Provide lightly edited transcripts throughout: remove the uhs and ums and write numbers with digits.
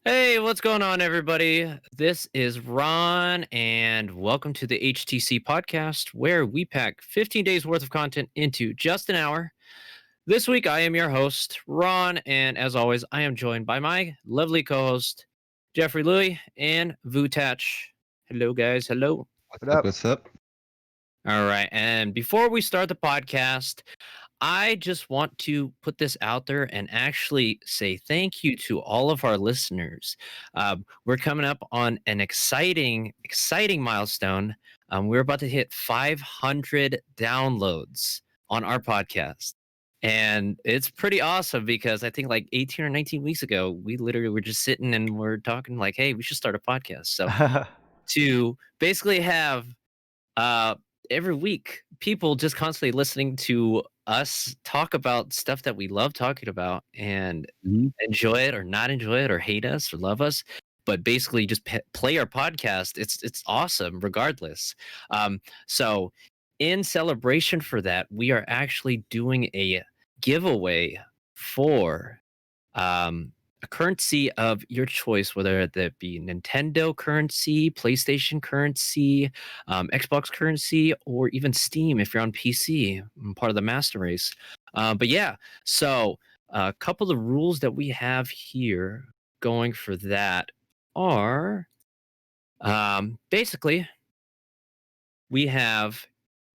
Hey, what's going on, everybody? This is Ron, and welcome to the HTC podcast, where we pack 15 days worth of content into just an hour. This week, I am your host, Ron, and as always, I am joined by my lovely co host, Jeffrey Louie and Thach. Hello, guys. Hello. What's What up? up? What's up? All right. And before we start the podcast, I just want to put this out there and actually say thank you to all of our listeners. We're coming up on an exciting milestone. We're about to hit 500 downloads on our podcast. And it's pretty awesome because I think like 18 or 19 weeks ago, we literally were just sitting and we're talking like, hey, we should start a podcast. So to basically have uh, every week people just constantly listening to us talk about stuff that we love talking about and Mhm. enjoy it or not enjoy it or hate us or love us, but basically just play our podcast. It's awesome regardless. So in celebration for that, we are actually doing a giveaway for a currency of your choice, whether that be Nintendo currency, PlayStation currency, Xbox currency, or even Steam if you're on PC, part of the master race. But yeah, so a couple of rules that we have here going for that are basically we have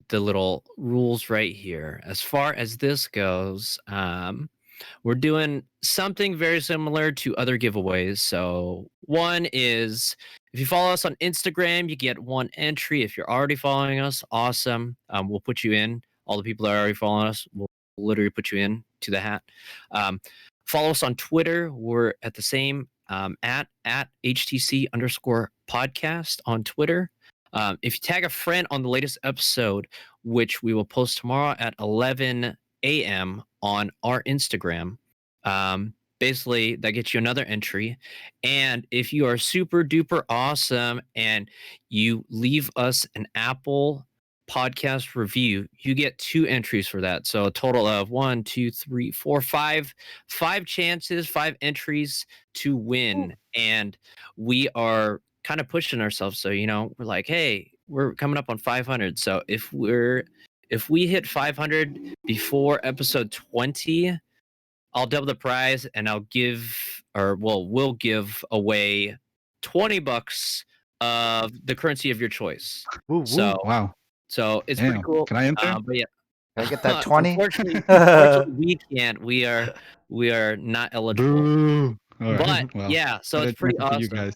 the little rules right here. As far as this goes, we're doing something very similar to other giveaways. So, one is if you follow us on Instagram, you get one entry. If you're already following us, awesome. We'll put you in. All the people that are already following us, we'll literally put you in to the hat. Um, Follow us on Twitter. We're at the same at HTC underscore podcast on Twitter. If you tag a friend on the latest episode, which we will post tomorrow at 11 a.m. on our Instagram, basically that gets you another entry. And if you are super duper awesome and you leave us an Apple podcast review, you get two entries for that. So a total of 5 chances, 5 entries to win. And we are kind of pushing ourselves. So, we're like, hey, we're coming up on 500. So if we hit 500 before episode 20, I'll double the prize and we'll give away $20 of the currency of your choice. Woo woo. So Wow. it's pretty Damn. cool. Can I enter? But yeah, Can I get that 20? unfortunately, we can't. We are not eligible. Boo. All right. But Well, yeah, so good it's pretty attention to you awesome. guys.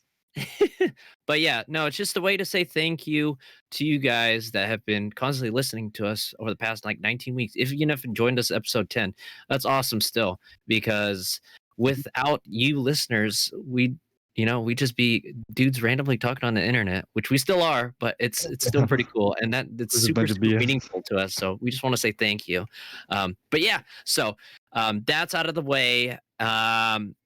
But yeah, no, it's just a way to say thank you to you guys that have been constantly listening to us over the past like 19 weeks. If you have joined us episode 10, that's awesome still, because without you listeners, we just be dudes randomly talking on the internet, which we still are, but it's still pretty cool, and it's This is a super bunch of super BS. meaningful to us. So we just want to say thank you. But yeah, so that's out of the way.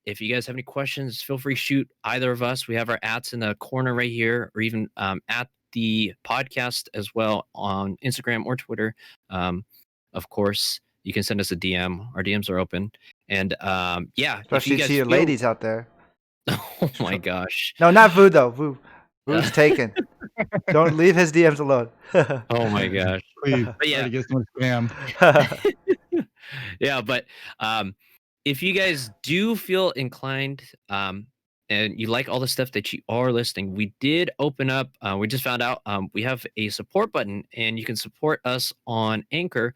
If you guys have any questions, feel free to shoot either of us. We have our ats in the corner right here, or even at the podcast as well on Instagram or Twitter. Of course, you can send us a DM. Our DMs are open. And yeah, if you Especially guys to your feel, ladies out there. oh my gosh, No, not Voo though. Voo's taken. Don't leave his DMs alone. oh my gosh, Please. but Try yeah, to get some spam. yeah, but if you guys do feel inclined, and you like all the stuff that you are listening, we did open up. We just found out we have a support button, and you can support us on Anchor.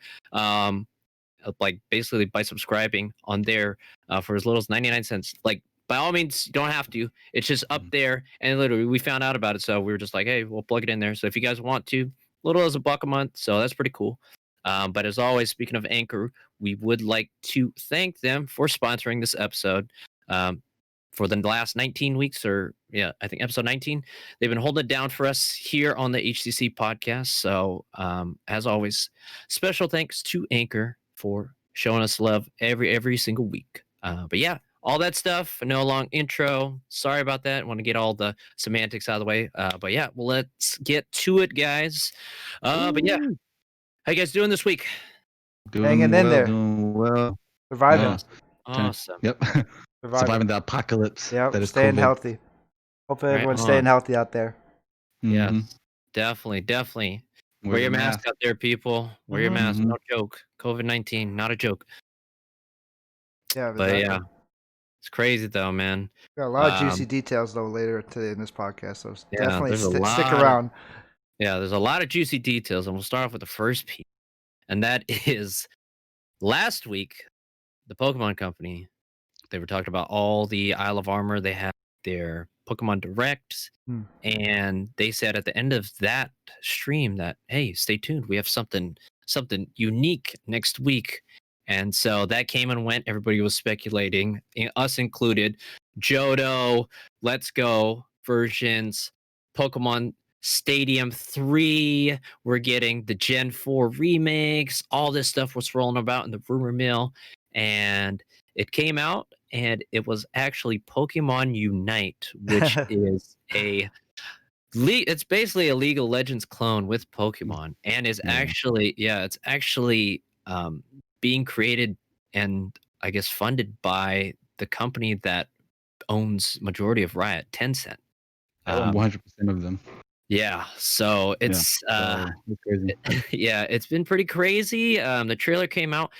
Like basically by subscribing on there for as little as 99 cents. Like by all means, you don't have to. It's just up there, and literally we found out about it, so we were just like, hey, we'll plug it in there. So if you guys want to, little as $1 a month, so that's pretty cool. But as always, speaking of Anchor, we would like to thank them for sponsoring this episode. For the last 19 weeks, or yeah, I think episode 19, they've been holding it down for us here on the HCC podcast. So as always, special thanks to Anchor for showing us love every single week. But yeah, all that stuff. No long intro. Sorry about that. I want to get all the semantics out of the way. But yeah, well, let's get to it, guys. But yeah, how you guys doing this week? Hanging in there. Doing well. Surviving. Yeah. Awesome. Yep. Surviving the apocalypse. Yep, That is staying COVID. healthy. Hopefully Right everyone's on. staying healthy out there. Yes, Mhm. definitely. Wear Wear your your mask mask. out there, people. Wear your Mhm. mask. Mhm. No joke. COVID-19, not a joke. Yeah, But exactly. yeah, it's crazy though, man. Got a lot of juicy Um, details though later today in this podcast, so yeah, definitely there's a stick lot of around. there's a lot of juicy details, and we'll start off with the first piece, and that is last week, the Pokemon Company. They were talking about all the Isle of Armor. They had their Pokemon Directs, Hmm. and they said at the end of that stream that, hey, stay tuned. We have something unique next week. And so that came and went. Everybody was speculating, us included. Johto, Let's Go versions, Pokemon Stadium 3. We're getting the Gen 4 remakes. All this stuff was rolling about in the rumor mill. And it came out, and it was actually Pokemon Unite, which is it's basically a League of Legends clone with Pokemon, and is Yeah. it's actually being created and I guess funded by the company that owns majority of Riot, Tencent. I own 100% of them. Yeah, so Yeah. it's So it's crazy. yeah, it's been pretty crazy. The trailer came out,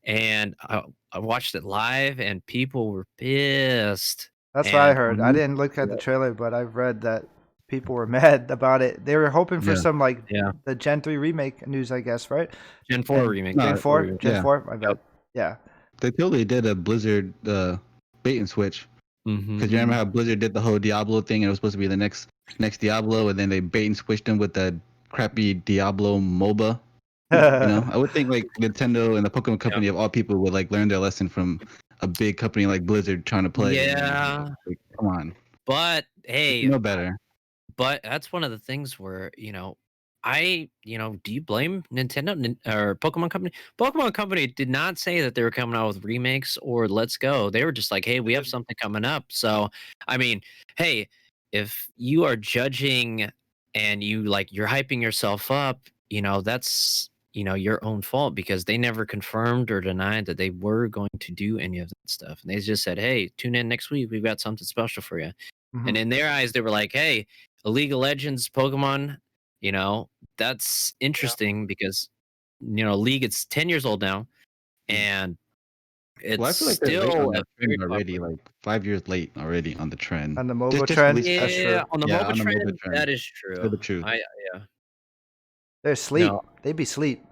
and I watched it live, and people were pissed. That's what I And heard. I didn't look at the trailer, but I've read that people were mad about it. They were hoping for Yeah. some like Yeah. the Gen 3 remake news, I guess, right? Gen 4 And remake. Gen No, 4? remake. Gen yeah. 4? My bad. Yep. Yeah. They totally did a Blizzard bait and switch. Mhm. Because you remember how Blizzard did the whole Diablo thing, and it was supposed to be the next Diablo, and then they bait and switched them with that crappy Diablo MOBA. You know, I would think like Nintendo and the Pokemon Company of all people would like learn their lesson from a big company like Blizzard trying to play. Yeah. Like, come on, But hey, you know better. but that's one of the things where, do you blame Nintendo or Pokemon Company? Pokemon Company did not say that they were coming out with remakes or Let's Go. They were just like, hey, we have something coming up. So, I mean, hey, if you are judging and you're hyping yourself up, that's your own fault, because they never confirmed or denied that they were going to do any of that stuff. And they just said, hey, tune in next week. We've got something special for you. Mhm. And in their eyes, they were like, hey, a League of Legends Pokemon, that's interesting because, League, it's 10 years old now, and it's Well, I feel like they're late still on a the very trend already, popular. like 5 years late already on the trend. On the Just- mobile just trend? release- That's true. Yeah, on the Yeah, MOBA on the MOBA trend, trend. that is true. Tell the truth. Yeah. They're asleep. No, They be sleep.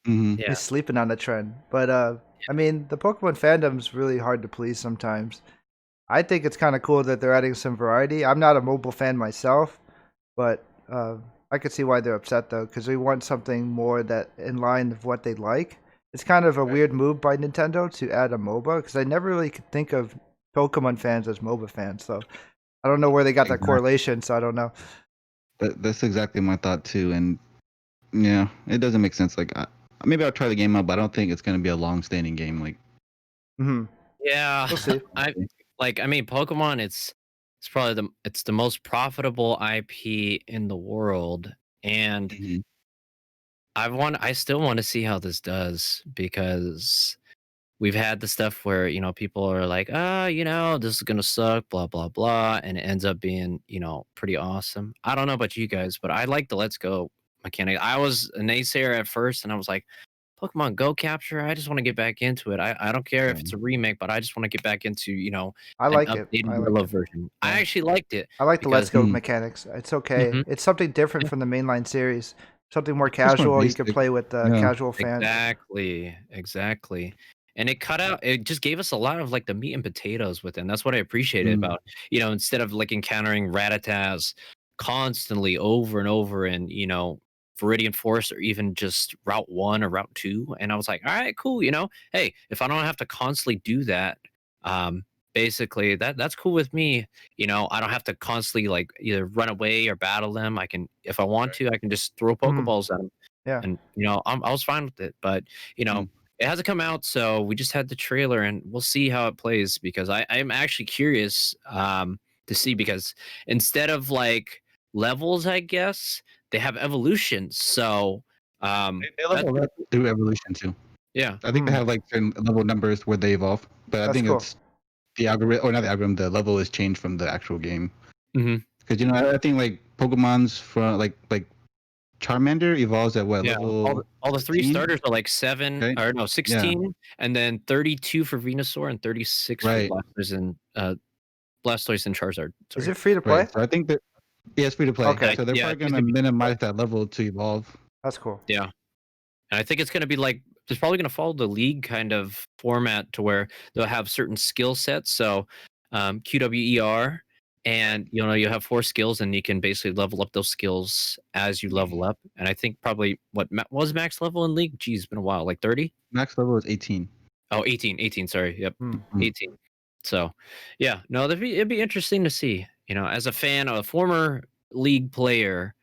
Mhm. yeah. Be sleeping on the trend. But I mean, the Pokemon fandom's really hard to please sometimes. I think it's kind of cool that they're adding some variety. I'm not a mobile fan myself, but I could see why they're upset though, because we want something more that in line of what they like. It's kind of a weird move by Nintendo to add a MOBA, because I never really could think of Pokemon fans as MOBA fans. So I don't know where they got that Exactly. correlation. So I don't know. That's exactly my thought too, and yeah, it doesn't make sense. Like, maybe I'll try the game out, but I don't think it's gonna be a long-standing game. Like, Hmm. Yeah. We'll see. Pokemon, it's probably the most profitable IP in the world, and Mhm. I still want to see how this does, because we've had the stuff where, people are like, this is gonna suck, blah blah blah, and it ends up being, pretty awesome. I don't know about you guys, but I like the Let's Go mechanic. I was a naysayer at first, and I was like, Pokemon Go Capture, I just want to get back into it. I don't care if it's a remake, but I just want to get back into, I an like it. updated I like vanilla it. version. I Yeah. actually liked it I like the Let's because Go mechanics. It's okay. Mhm. It's something different Yeah. from the mainline series. Something more It's more casual. You can basic. play with Yeah. casual fans. Exactly. And it just gave us a lot of like the meat and potatoes with it. And that's what I appreciated Mm. about, instead of like encountering Rattatas constantly over and over in, Viridian Forest, or even just Route 1 or Route 2. And I was like, all right, cool. Hey, if I don't have to constantly do that, basically that's cool with me. I don't have to constantly like either run away or battle them. I can, if I want to, I can just throw Mhm. Pokeballs at them. Yeah. And, I was fine with it. But, Mm. it hasn't come out, so we just had the trailer, and we'll see how it plays, because I'm actually curious to see, because instead of like levels, I guess they have evolutions. So They level up through evolution too. yeah. I think they have like certain level numbers where they evolve, but I That's think cool. it's the algorithm, or not the algorithm, the level is changed from the actual game. Mm-hmm. Because I think like Pokemon's from like Charmander evolves at what Yeah, level? all the 3 15? starters are like 7 Right? or no, Yeah. 16, and then 32 for Venusaur and 36 Right. for Blastoise and Charizard. Is Sorry. it free to play? Right. So I think that it's free to play. Okay. So they're Yeah, probably it used gonna to be free to play. minimize that level to evolve. That's cool. Yeah. And I think it's gonna be like it's probably gonna follow the league kind of format to where they'll have certain skill sets. So QWER, and you have 4 skills, and you can basically level up those skills as you level up. And I think probably what was max level in league? Geez, it's been a while, like 30? Max level is 18. Oh, 18, sorry. Yep. Hmm. 18. So, yeah, no, it'd be interesting to see. As a fan, a former league player,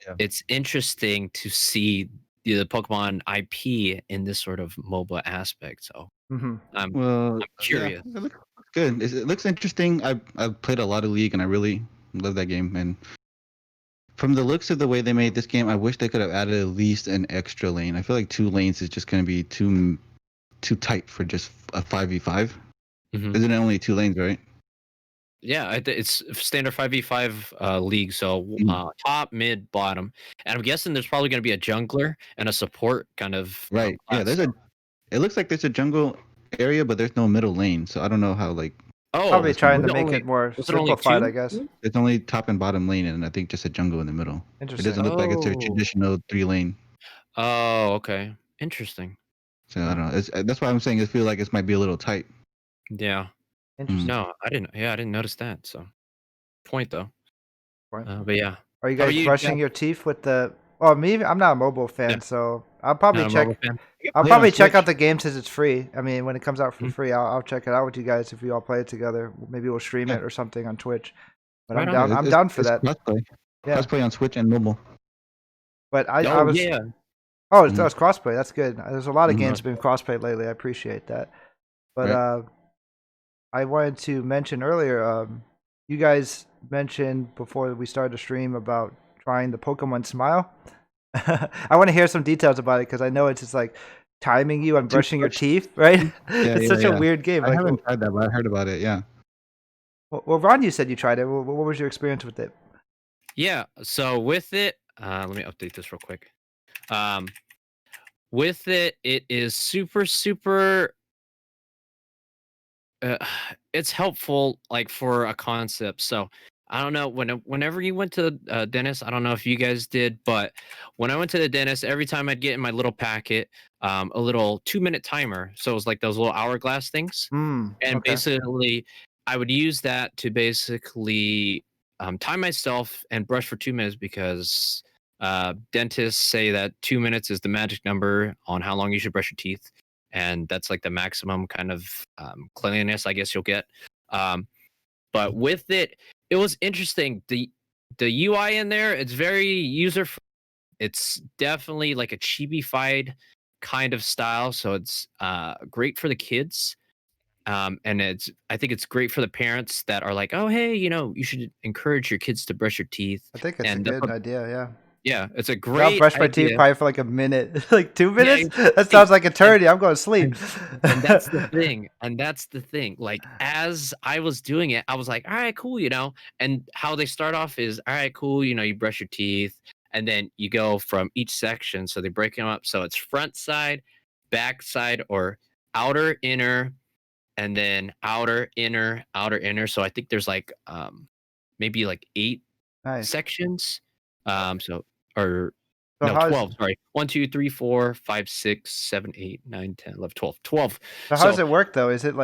Yeah. it's interesting to see the Pokemon IP in this sort of MOBA aspect. So, Mm-hmm. I'm Well, curious. Yeah, it looks good. It looks interesting. I've played a lot of League and I really love that game. And from the looks of the way they made this game, I wish they could have added at least an extra lane. I feel like 2 lanes is just going to be too tight for just a 5v5. Mhm. Isn't it only 2 lanes, right? Yeah, it's standard 5v5 league. So, top, mid, bottom. And I'm guessing there's probably going to be a jungler and a support kind of Right. Yeah, class. it looks like there's a jungle area, but there's no middle lane. So I don't know how Probably trying to was it make only- it more was it only simplified, 2? I guess. it's only top and bottom lane, and I think just a jungle in the middle. It Interesting. doesn't look like it's a Oh. traditional 3 lane. Oh, okay. Interesting. So I don't know. That's why I'm saying it feels like it might be a little tight. Yeah. Interesting. No, I didn't notice that. So, point though. Point. But yeah. Are you How guys about you, brushing Jeff? your teeth with the? Well, me, I'm not a mobile fan, Yeah. so I'll probably Not a check. Marvel fan? I'll play it probably on check Switch. out the game since it's free. I mean, when it comes out for Mhm. free, I'll check it out with you guys if we all play it together. Maybe we'll stream Yeah. it or something on Twitch. But Right I'm on. down. I'm down for It's that. crossplay. Yeah. Crossplay on Switch and mobile. But I Oh, was. yeah. Oh, Mhm. that was crossplay. That's good. There's a lot of Mhm. games been crossplay lately. I appreciate that. But Right. I wanted to mention earlier. You guys mentioned before we started the stream about trying the Pokemon Smile. I want to hear some details about it because I know it's just like timing you on brushing your teeth, right? It's such a weird game. I Like, haven't tried that, but I heard about it. Yeah. well, Ron, you said you tried it. What was your experience with it? Yeah. So with it, let me update this real quick. With it, it is super, super. It's helpful, like for a concept. So I don't know whenever you went to the dentist. I don't know if you guys did, but when I went to the dentist, every time I'd get in my little packet, a little 2-minute timer. So it was like those little hourglass things, and Okay. basically, I would use that to basically time myself and brush for 2 minutes because dentists say that 2 minutes is the magic number on how long you should brush your teeth, and that's like the maximum kind of cleanliness I guess you'll get. But with it, it was interesting. The UI in there, it's very user. It's definitely like a chibi-fied kind of style, so it's great for the kids. And I think it's great for the parents that are like, oh hey, you should encourage your kids to brush your teeth. I think it's a And good idea. Yeah. yeah, it's a I'll great brush my teeth idea. probably for like a minute, like 2 minutes. Yeah, That sounds like eternity. I'm going to sleep. and that's the thing. Like as I was doing it, I was like, all right, cool, And how they start off is, all right, cool, you brush your teeth, and then you go from each section. So they break them up. So it's front side, back side, or outer, inner, and then outer, inner, outer, inner. So I think there's like maybe like 8 Nice. sections. So or So no, how's 12. Sorry. 1, 2, 3, 4, 5, 6, 7, 8, 9, 10, 11, 12. 12. So how does it work though? Is it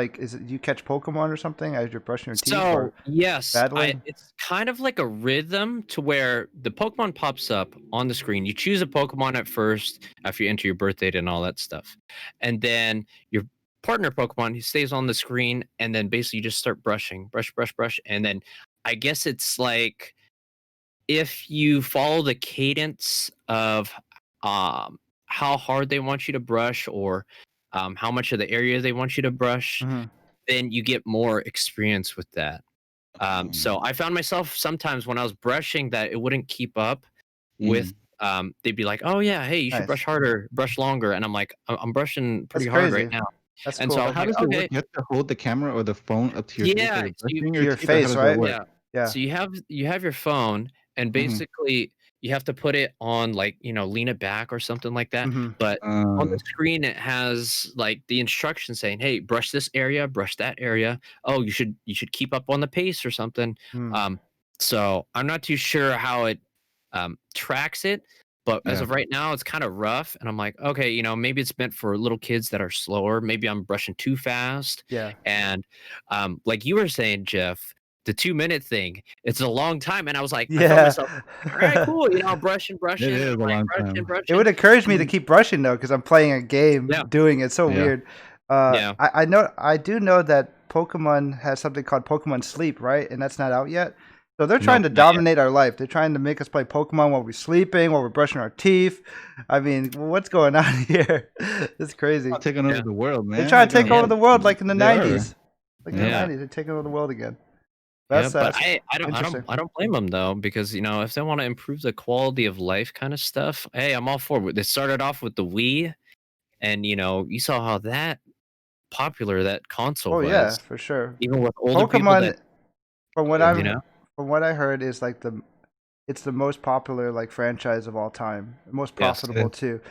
you catch Pokemon or something as you're brushing your teeth? So Or yes, battling? it's kind of like a rhythm to where the Pokemon pops up on the screen. You choose a Pokemon at first after you enter your birth date and all that stuff, and then your partner Pokemon, he stays on the screen, and then basically you just start brushing, brush, and then I guess it's like if you follow the cadence of how hard they want you to brush, or how much of the area they want you to brush, Mhm. then you get more experience with that. So I found myself sometimes when I was brushing that it wouldn't keep up with. They'd be like, "Oh yeah, hey, you should Nice. brush harder, brush longer," and I'm like, "I'm brushing pretty That's hard crazy. right now." That's And cool. so I So was how like, does it work? okay, You have to hold the camera or the phone up to your face while yeah, you're so you, brushing To your your teeth, or how face, does that right? work? yeah. Yeah. So you have your phone, and Mm-hmm. basically you have to put it on, like, lean it back or something like that. Mm-hmm. But on the Uh, screen it has like the instructions saying, "Hey, brush this area, brush that area. Oh, you should keep up on the pace or something." Mm. Um, so I'm not too sure how it tracks it, but as yeah. of right now, it's kind of rough. And I'm like, okay, maybe it's meant for little kids that are slower. Maybe I'm brushing too fast. Yeah. And like you were saying, Jeff, the 2 minute thing, it's a long time. And I was like, I felt Yeah. myself, all right, cool. Brushing, It brushing, and is a I'm like long brushing, time. It brushing. would encourage me And to then, keep brushing though, because I'm playing a game yeah, doing it. So Yeah. weird. yeah. I do know that Pokemon has something called Pokemon Sleep, right? And that's not out yet. So they're trying Nope, to not yet. dominate our life. They're trying to make us play Pokemon while we're sleeping, while we're brushing our teeth. I mean, what's going on here? It's crazy. Not taking over Yeah. the world, They're man. trying They're to take gonna. over Yeah. the world like in the They are. 90s. Like in the Yeah. Yeah. 90s, they're taking over the world again. Yeah. That's But I don't interesting. blame them though, because if they want to improve the quality of life kind of stuff, hey, I'm all for it. They started off with the Wii, and you saw how that popular that console Oh yeah, was, for sure. even with older people that Pokemon, from what Yeah. you I've know from what I heard, is like it's the most popular like franchise of all time, most yes. profitable too,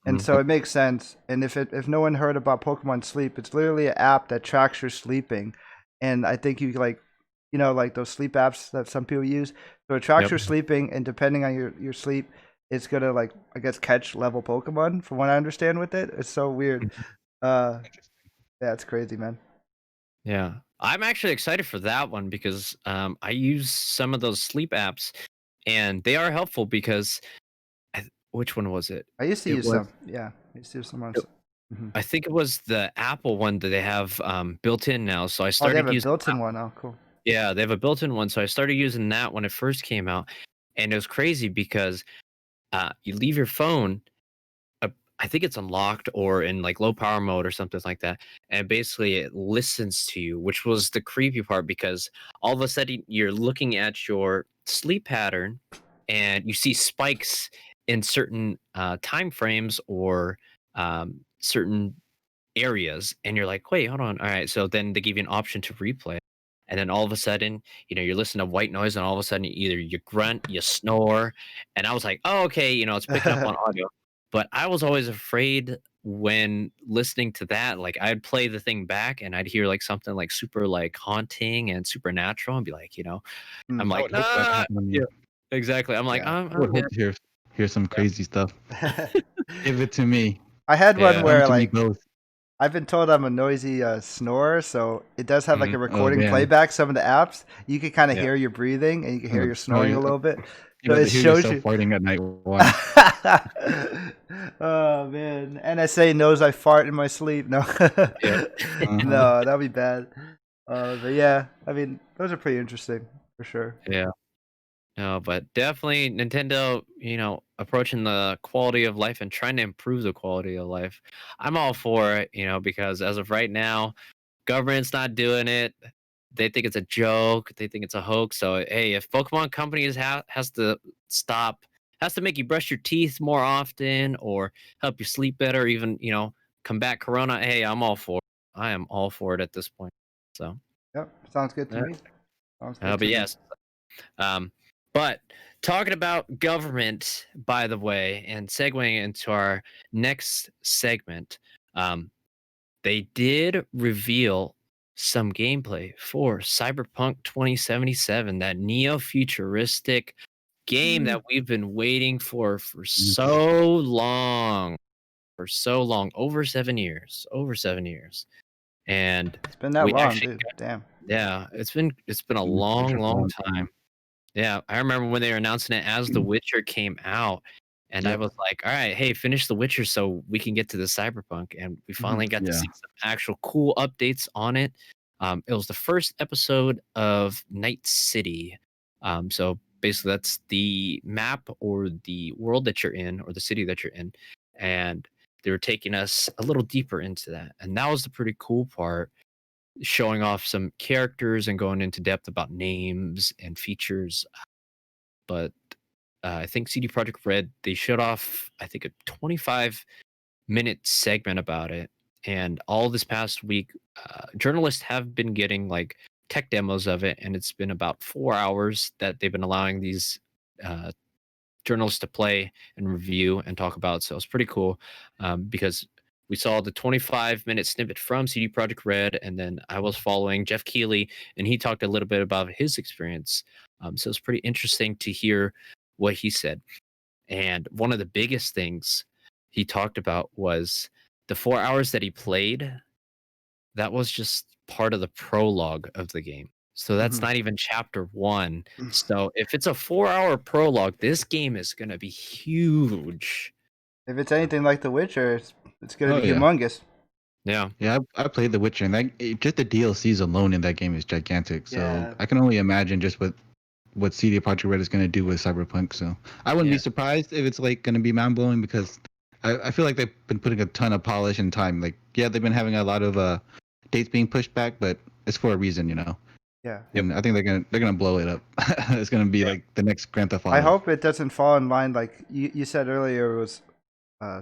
and Mhm. so it makes sense. And if no one heard about Pokemon Sleep, it's literally an app that tracks your sleeping, and I think you like, like those sleep apps that some people use. So it tracks Yep. your sleeping, and depending on your sleep, it's gonna like I guess catch level Pokemon. From what I understand with it, it's so weird. Mhm. Uh, yeah, it's crazy, man. Yeah. I'm actually excited for that one because I use some of those sleep apps, and they are helpful because which one was it? I used to It use was some. Yeah, I used to use some it- ones. Hmm. I think it was the Apple one that they have built in now. So I Oh, they have started a using built-in that one. one. Oh, cool. Yeah, they have a built-in one. So I started using that when it first came out, and it was crazy because you leave your phone, uh, I think it's unlocked or in like low power mode or something like that. And basically it listens to you, which was the creepy part because all of a sudden you're looking at your sleep pattern and you see spikes in certain time frames or certain areas. And you're like, wait, hold on. All right. So then they give you an option to replay. And then all of a sudden, you're listening to white noise, and all of a sudden, either you grunt, you snore, and I was like, "Oh, okay, it's picking up on audio." But I was always afraid when listening to that. Like, I'd play the thing back, and I'd hear like something like super like haunting and supernatural, and be like, I'm Hmm. I like, would hope that nah, happened to yeah, me. exactly. I'm like, Yeah. I'm, I would I'm hope good. to hear some Yeah, crazy stuff. Give it to me. I had one yeah, Come where to me like both. I've been told I'm a noisy snorer, so it does have like mhm, a Oh recording man. playback. Some of the apps you can kind of yeah. hear your breathing and you can hear your Oh, snoring a little bit. you So got it to hear shows yourself you. farting at night. Why? Oh man, NSA knows I fart in my sleep. No, Yep. Uh-huh. no, that'd be bad. But yeah, I mean those are pretty interesting for sure. Yeah. No, but definitely Nintendo, approaching the quality of life and trying to improve the quality of life. I'm all for it, because as of right now, government's not doing it. They think it's a joke. They think it's a hoax. So, hey, if Pokemon companies has to stop, has to make you brush your teeth more often or help you sleep better, even, combat Corona, hey, I'm all for it. I am all for it at this point. So, Yep, sounds good to uh, me. Sounds good but to me. yes, um, but talking about government, by the way, and segueing into our next segment, um, they did reveal some gameplay for Cyberpunk 2077, that neo-futuristic game Mm. that we've been waiting for Interesting. so long, over 7 years, and It's been that we long, actually dude. Damn. yeah, it's been a Such a long long time. time. Yeah, I remember when they were announcing it as The Witcher came out, and I Yep. was like, "All right, hey, finish The Witcher so we can get to the Cyberpunk." And we Hmm. finally got to Yeah. see some actual cool updates on it. It was the first episode of Night City. So basically, that's the map or the world that you're in, or the city that you're in, and they were taking us a little deeper into that, and that was the pretty cool part, showing off some characters and going into depth about names and features. But I think CD Projekt Red, they showed off, I think, a 25-minute segment about it, And all this past week, journalists have been getting like tech demos of it, and it's been about 4 hours that they've been allowing these uh, journalists to play and review and talk about. So it's pretty cool because we saw the 25-minute snippet from CD Projekt Red, and then I was following Jeff Keighley, and he talked a little bit about his experience. So it's pretty interesting to hear what he said. And one of the biggest things he talked about was the 4 hours that he played. That was just part of the prologue of the game. So that's not even chapter 1. So if it's a 4-hour prologue, this game is going to be huge. If it's anything like The Witcher, it's going to be yeah. humongous. Yeah. Yeah, I played The Witcher, and just the DLCs alone in that game is gigantic. So Yeah. I can only imagine just what CD Projekt Red is going to do with Cyberpunk. So I wouldn't be surprised if it's like going to be mind blowing, because I feel like they've been putting a ton of polish and time. Like, yeah, they've been having a lot of dates being pushed back, but it's for a reason, you know. Yeah. And I think they're gonna blow it up. It's gonna be like the next Grand Theft Auto. I hope it doesn't fall in line like you said earlier. It was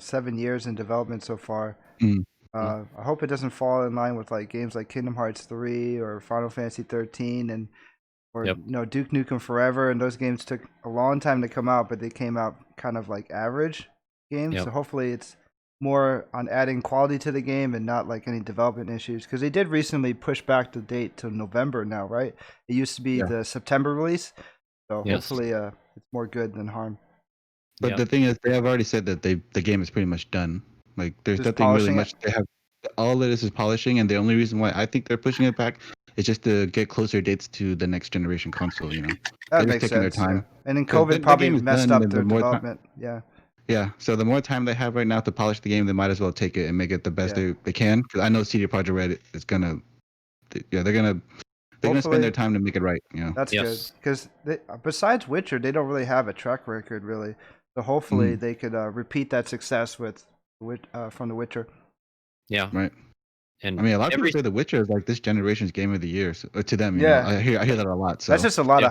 7 years in development so far. I hope it doesn't fall in line with like games like Kingdom Hearts 3 or Final Fantasy 13 or Duke Nukem Forever, and those games took a long time to come out, but they came out kind of like average games. So hopefully it's more on adding quality to the game and not like any development issues, because they did recently push back the date to November now, right? It used to be the September release, so hopefully it's more good than harm. But the thing is, they have already said that the game is pretty much done. Like, there's just nothing really much. They have all it is polishing, and the only reason why I think they're pushing it back is just to get closer dates to the next generation console. You know, that makes sense. Their time. And then COVID probably messed up their development. Yeah, so the more time they have right now to polish the game, they might as well take it and make it the best they can. Because I know CD Projekt Red is gonna, they're gonna spend their time to make it right. You know, that's good. Because besides Witcher, they don't really have a track record really. So hopefully they could repeat that success from The Witcher. Yeah. Right. And I mean, a lot of people say The Witcher is like this generation's game of the year to them. You know? I hear that a lot. So that's just a lot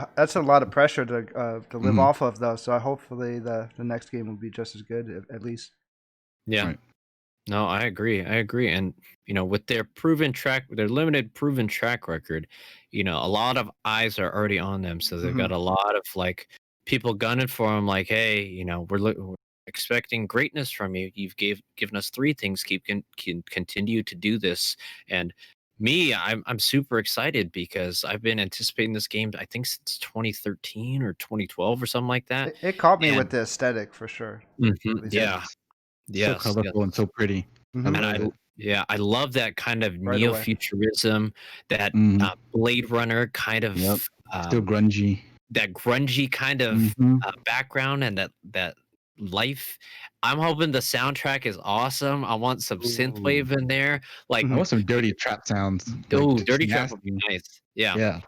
of pressure to live off of, though. So hopefully the next game will be just as good, at least. Yeah. Right. No, I agree. And with their limited proven track record, a lot of eyes are already on them. So they've got a lot of like people gunning for them. Like, hey, we're expecting greatness from you. You've given us 3 things. Can continue to do this. And me, I'm super excited because I've been anticipating this game, I think, since 2013 or 2012 or something like that. It caught me with the aesthetic for sure. Yeah. So colorful and so pretty. I love that kind of neo-futurism, that Blade Runner kind of still grungy. That grungy kind of background and that life. I'm hoping the soundtrack is awesome. I want some synthwave in there. Like, I want some dirty trap sounds. Oh, dirty trap would be nice. Yeah.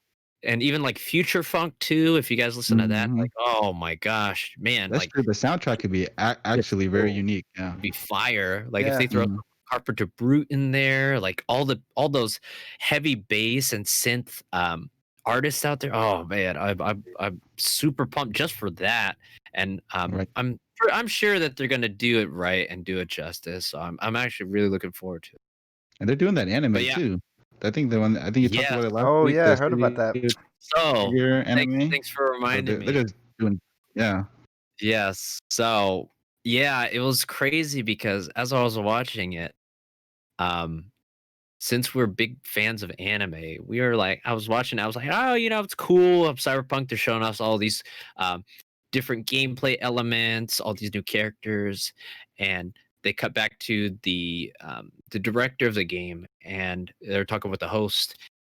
And even like future funk too. If you guys listen to that, like, oh my gosh, man, that's true. The soundtrack could be actually very unique. Yeah, it'd be fire. Like if they throw Carpenter Brute in there, like all those heavy bass and synth artists out there. Oh man, I'm super pumped just for that. And I'm sure that they're gonna do it right and do it justice. So I'm actually really looking forward to it. And they're doing that anime too. I think you talked about it last week. I heard about that. So thanks for reminding me. They're just doing, Yes. So it was crazy because as I was watching it, since we're big fans of anime, we were like, I was watching, I was like, oh, it's cool. Cyberpunk, they're showing us all these different gameplay elements, all these new characters, and they cut back to the director of the game, and they're talking with the host,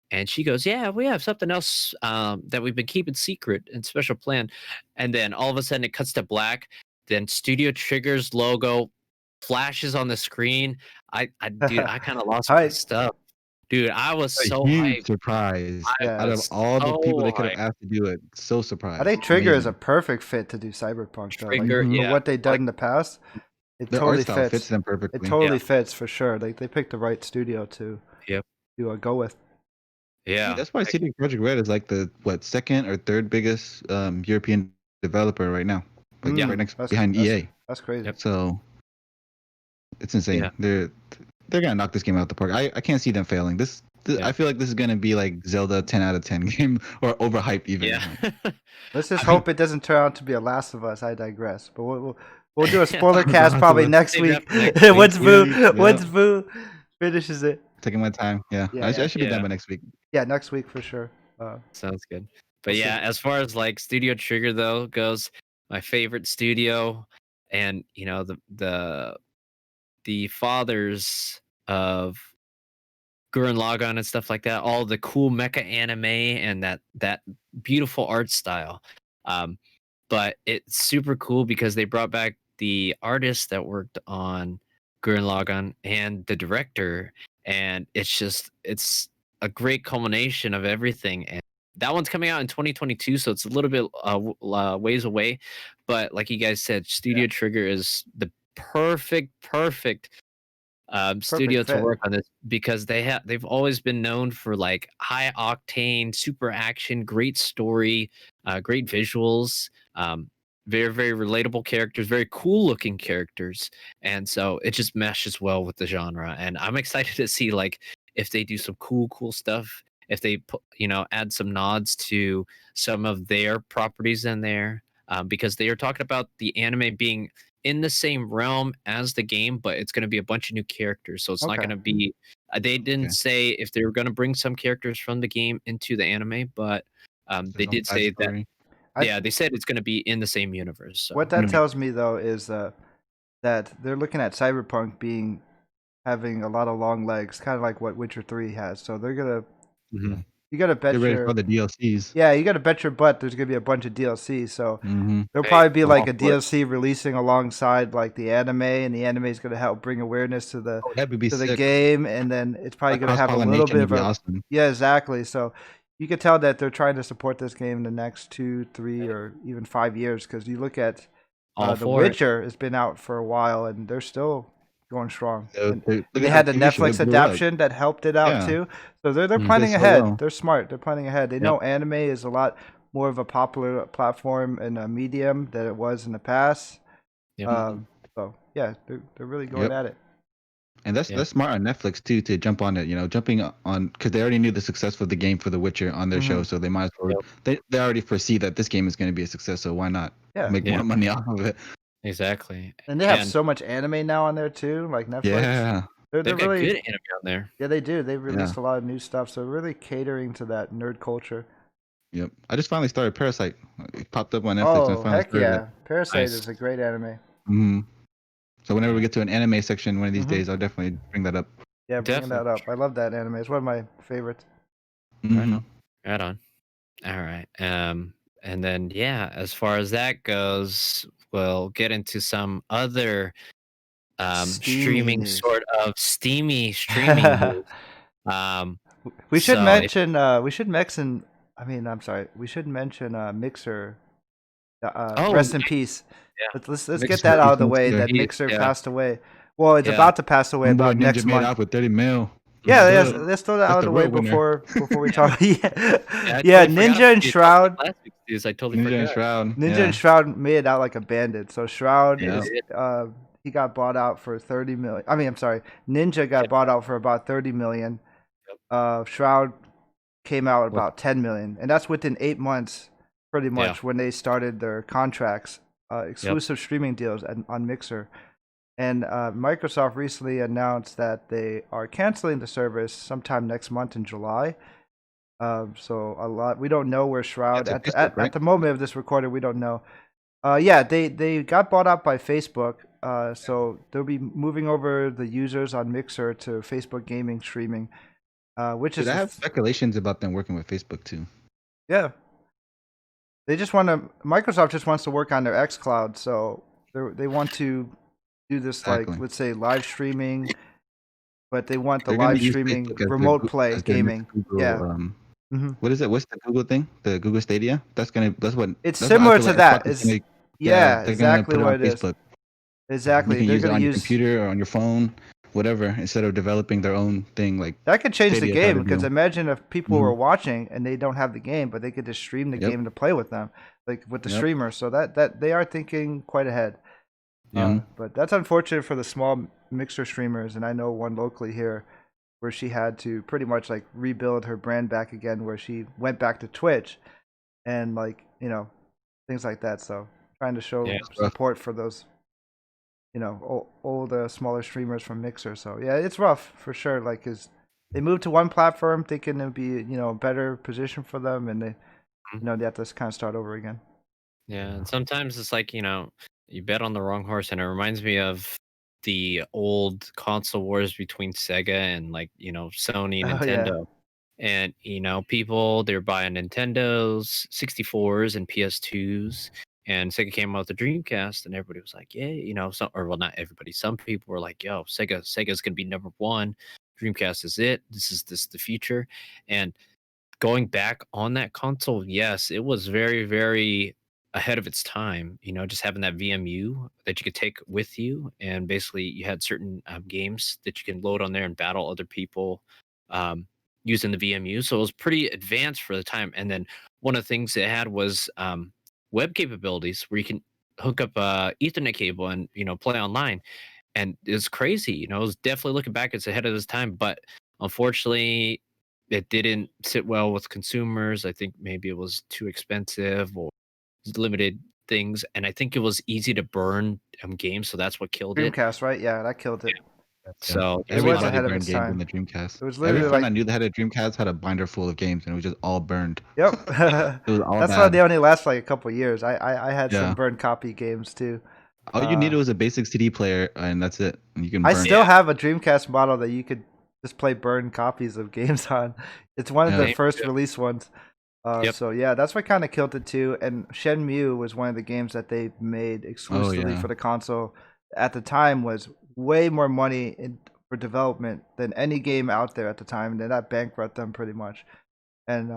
and she goes, "Yeah, we have something else that we've been keeping secret and special plan." And then all of a sudden, it cuts to black. Then Studio Trigger's logo flashes on the screen. I kind of lost my stuff. Dude, I was so hyped. Surprised. Out of all the people they could have asked to do it, so surprised. I think Trigger is a perfect fit to do Cyberpunk. Trigger, for what they've done in the past, it totally fits them perfectly. It totally fits for sure. Like they picked the right studio to go with. Yeah, that's why CD Projekt Red is like the second or third biggest European developer right now. Right next behind EA. That's crazy. So it's insane. they're gonna knock this game out the park. I can't see them failing. This Yeah. I feel like this is gonna be like Zelda 10 out of 10 game or overhyped even. Yeah. Let's just hope it doesn't turn out to be a Last of Us. I digress. But we'll do a spoiler cast probably next Save week. that for next Once week. Boo once Boo finishes it. Taking my time. Yeah. Yeah, I should be done Yeah. by next week. Yeah, next week for sure. Sounds good. But We'll see. yeah, as far as like Studio Trigger though goes, my favorite studio, and you know the fathers of Gurren Lagann and stuff like that, all the cool mecha anime and that beautiful art style. But it's super cool because they brought back the artist that worked on Gurren Lagann and the director, and it's a great culmination of everything. And that one's coming out in 2022, so it's a little bit ways away. But like you guys said, Studio Trigger is the perfect studio to fit. work on this because they've always been known for like high octane, super action, great story, great visuals, very very relatable characters, very cool looking characters, and so it just meshes well with the genre. And I'm excited to see like if they do some cool stuff, if they put, add some nods to some of their properties in there, because they are talking about the anime being in the same realm as the game, but it's going to be a bunch of new characters. So it's not Okay. going to be. They didn't Okay. say if they were going to bring some characters from the game into the anime, but they did say that. Yeah, they said it's going to be in the same universe. So. What that tells me though is that they're looking at Cyberpunk having a lot of long legs, kind of like what Witcher 3 has. So they're gonna Mhm. you gotta bet Get ready your for the DLCs. yeah, you gotta bet your butt there's gonna be a bunch of DLC. So Mm-hmm. there'll Hey, probably be I'm like all a for it. DLC releasing alongside like the anime, and the anime is gonna help bring awareness to the Oh, that would be to the sick. game, and then it's probably Like gonna have a little cross-pollination bit would of be a awesome. yeah, exactly. So you could tell that they're trying to support this game in the next 2, 3, or even 5 years. Because you look at All The for it. Witcher has been out for a while, and they're still going strong. So, And look they at had that the TV show, Netflix it blew up. adaptation that helped it out Yeah. too. So they're Mhm. planning Did so ahead. well. They're smart. They're planning ahead. They Yep. know anime is a lot more of a popular platform and a medium than it was in the past. Yep. So yeah, they're really going Yep. at it. And that's Yeah. smart on Netflix too to jump on it. Jumping on because they already knew the success of the game for The Witcher on their show, so they might as well. They already foresee that this game is going to be a success, so why not Yeah. make Yeah. more money off of it? Exactly. And they have so much anime now on there too, like Netflix. Yeah. They're They've got really good anime on there. yeah, they do. They've released a lot of new stuff, so really catering to that nerd culture. Yep. I just finally started Parasite. It popped up on Netflix and I Oh finally heck started yeah, Parasite Nice. is a great anime. it. Mm-hmm. So whenever we get to an anime section one of these Mhm. days, I'll definitely bring that up. Yeah, bringing that Definitely. up. I love that anime. It's one of my favorites. Mhm. Right on. All right. And then yeah, as far as that goes, we'll get into some other Steamy streaming news. sort of steamy streaming news. We should So mention. I mean, I'm sorry. We should mention Mixer. Oh, Rest in peace. yeah. Let's Mixer, get that out of the way. Mixer. That Mixer Yeah. passed away. Well, it's Yeah. about to pass away Homeboy about Ninja next made month. off with 30 mil. Yeah, Let's let's, do it. let's throw that That's out of the the way real winner. before we talk. Yeah, I yeah. totally forgot Ninja about and these. Shroud. Last week's news, I totally Ninja forgot. and Shroud. Ninja yeah. and Shroud made it out like a bandit. So Shroud Yeah. is he got bought out for 30 million. I mean, I'm sorry. Ninja got bought out for about 30 million. Shroud came out at about 10 million, and that's within 8 months, pretty much, when they started their contracts, exclusive streaming deals on Mixer. And Microsoft recently announced that they are canceling the service sometime next month in July. So we don't know where Shroud That's at, a Facebook, right? at the moment of this recording. We don't know. Yeah, they got bought out by Facebook. So they'll be moving over the users on Mixer to Facebook gaming streaming, which is Dude, I have speculations about them working with Facebook too. yeah. They just want to. Microsoft just wants to work on their xCloud, so they want to do this Exactly. like, let's say, live streaming, but they want the They're gonna live use streaming Facebook as their remote Goo- play as their gaming. next Google, Yeah. Mhm. What is it? What's the Google thing? The Google Stadia? That's what. It's That's what I similar feel to like that. Xbox is It's gonna- yeah, they're gonna exactly put it what on it is. Facebook. Exactly. You can They're use it gonna on your use computer or on your phone, whatever, instead of developing their own thing. Like that could change the Stadia type game of because deal. imagine if people were watching and they don't have the game, but they could just stream the Yep. game to play with them, like with the Yep. streamer. So that they are thinking quite ahead. But that's unfortunate for the small Mixer streamers, and I know one locally here where she had to pretty much like rebuild her brand back again, where she went back to Twitch and like things like that. So trying to show support for those old smaller streamers from Mixer. So yeah, it's rough for sure. Like, cause they moved to one platform thinking it'd be a better position for them, and they they have to kind of start over again. Yeah, and sometimes it's like, you bet on the wrong horse, and it reminds me of the old console wars between Sega and like, Sony, Oh yeah, Nintendo. And, people, they're buying Nintendos, 64s, and PS2s. And Sega came out with the Dreamcast, and everybody was like, yeah, not everybody. Some people were like, yo, Sega's going to be number one. Dreamcast is it. This is the future. And going back on that console, yes, it was very, very ahead of its time. Just having that VMU that you could take with you, and basically you had certain games that you can load on there and battle other people using the VMU. So it was pretty advanced for the time. And then one of the things it had was web capabilities where you can hook up a Ethernet cable and play online. And it's crazy. It was definitely, looking back, it's ahead of its time, but unfortunately it didn't sit well with consumers. I think maybe it was too expensive or limited things, and I think it was easy to burn games, so that's what killed it. Dreamcast, right? Yeah, that killed it. So It was ahead Everybody of burned its games in time. the Dreamcast. It was Every literally friend I like, knew that had a Dreamcast had a binder full of games, and it was just all burned. yep. It was all That's why bad. they only last like a couple years. I had some Yeah. burned copy games too. All you needed was a basic CD player, and that's it. And you can I burn. still have a Dreamcast model that you could just play burned copies of games on. It's one of Yeah. the first release ones. Yep. So yeah, that's what kind of killed it too. And Shenmue was one of the games that they made exclusively yeah. for the console. At the time, was way more money for development than any game out there at the time, and then that bankrupted them pretty much. And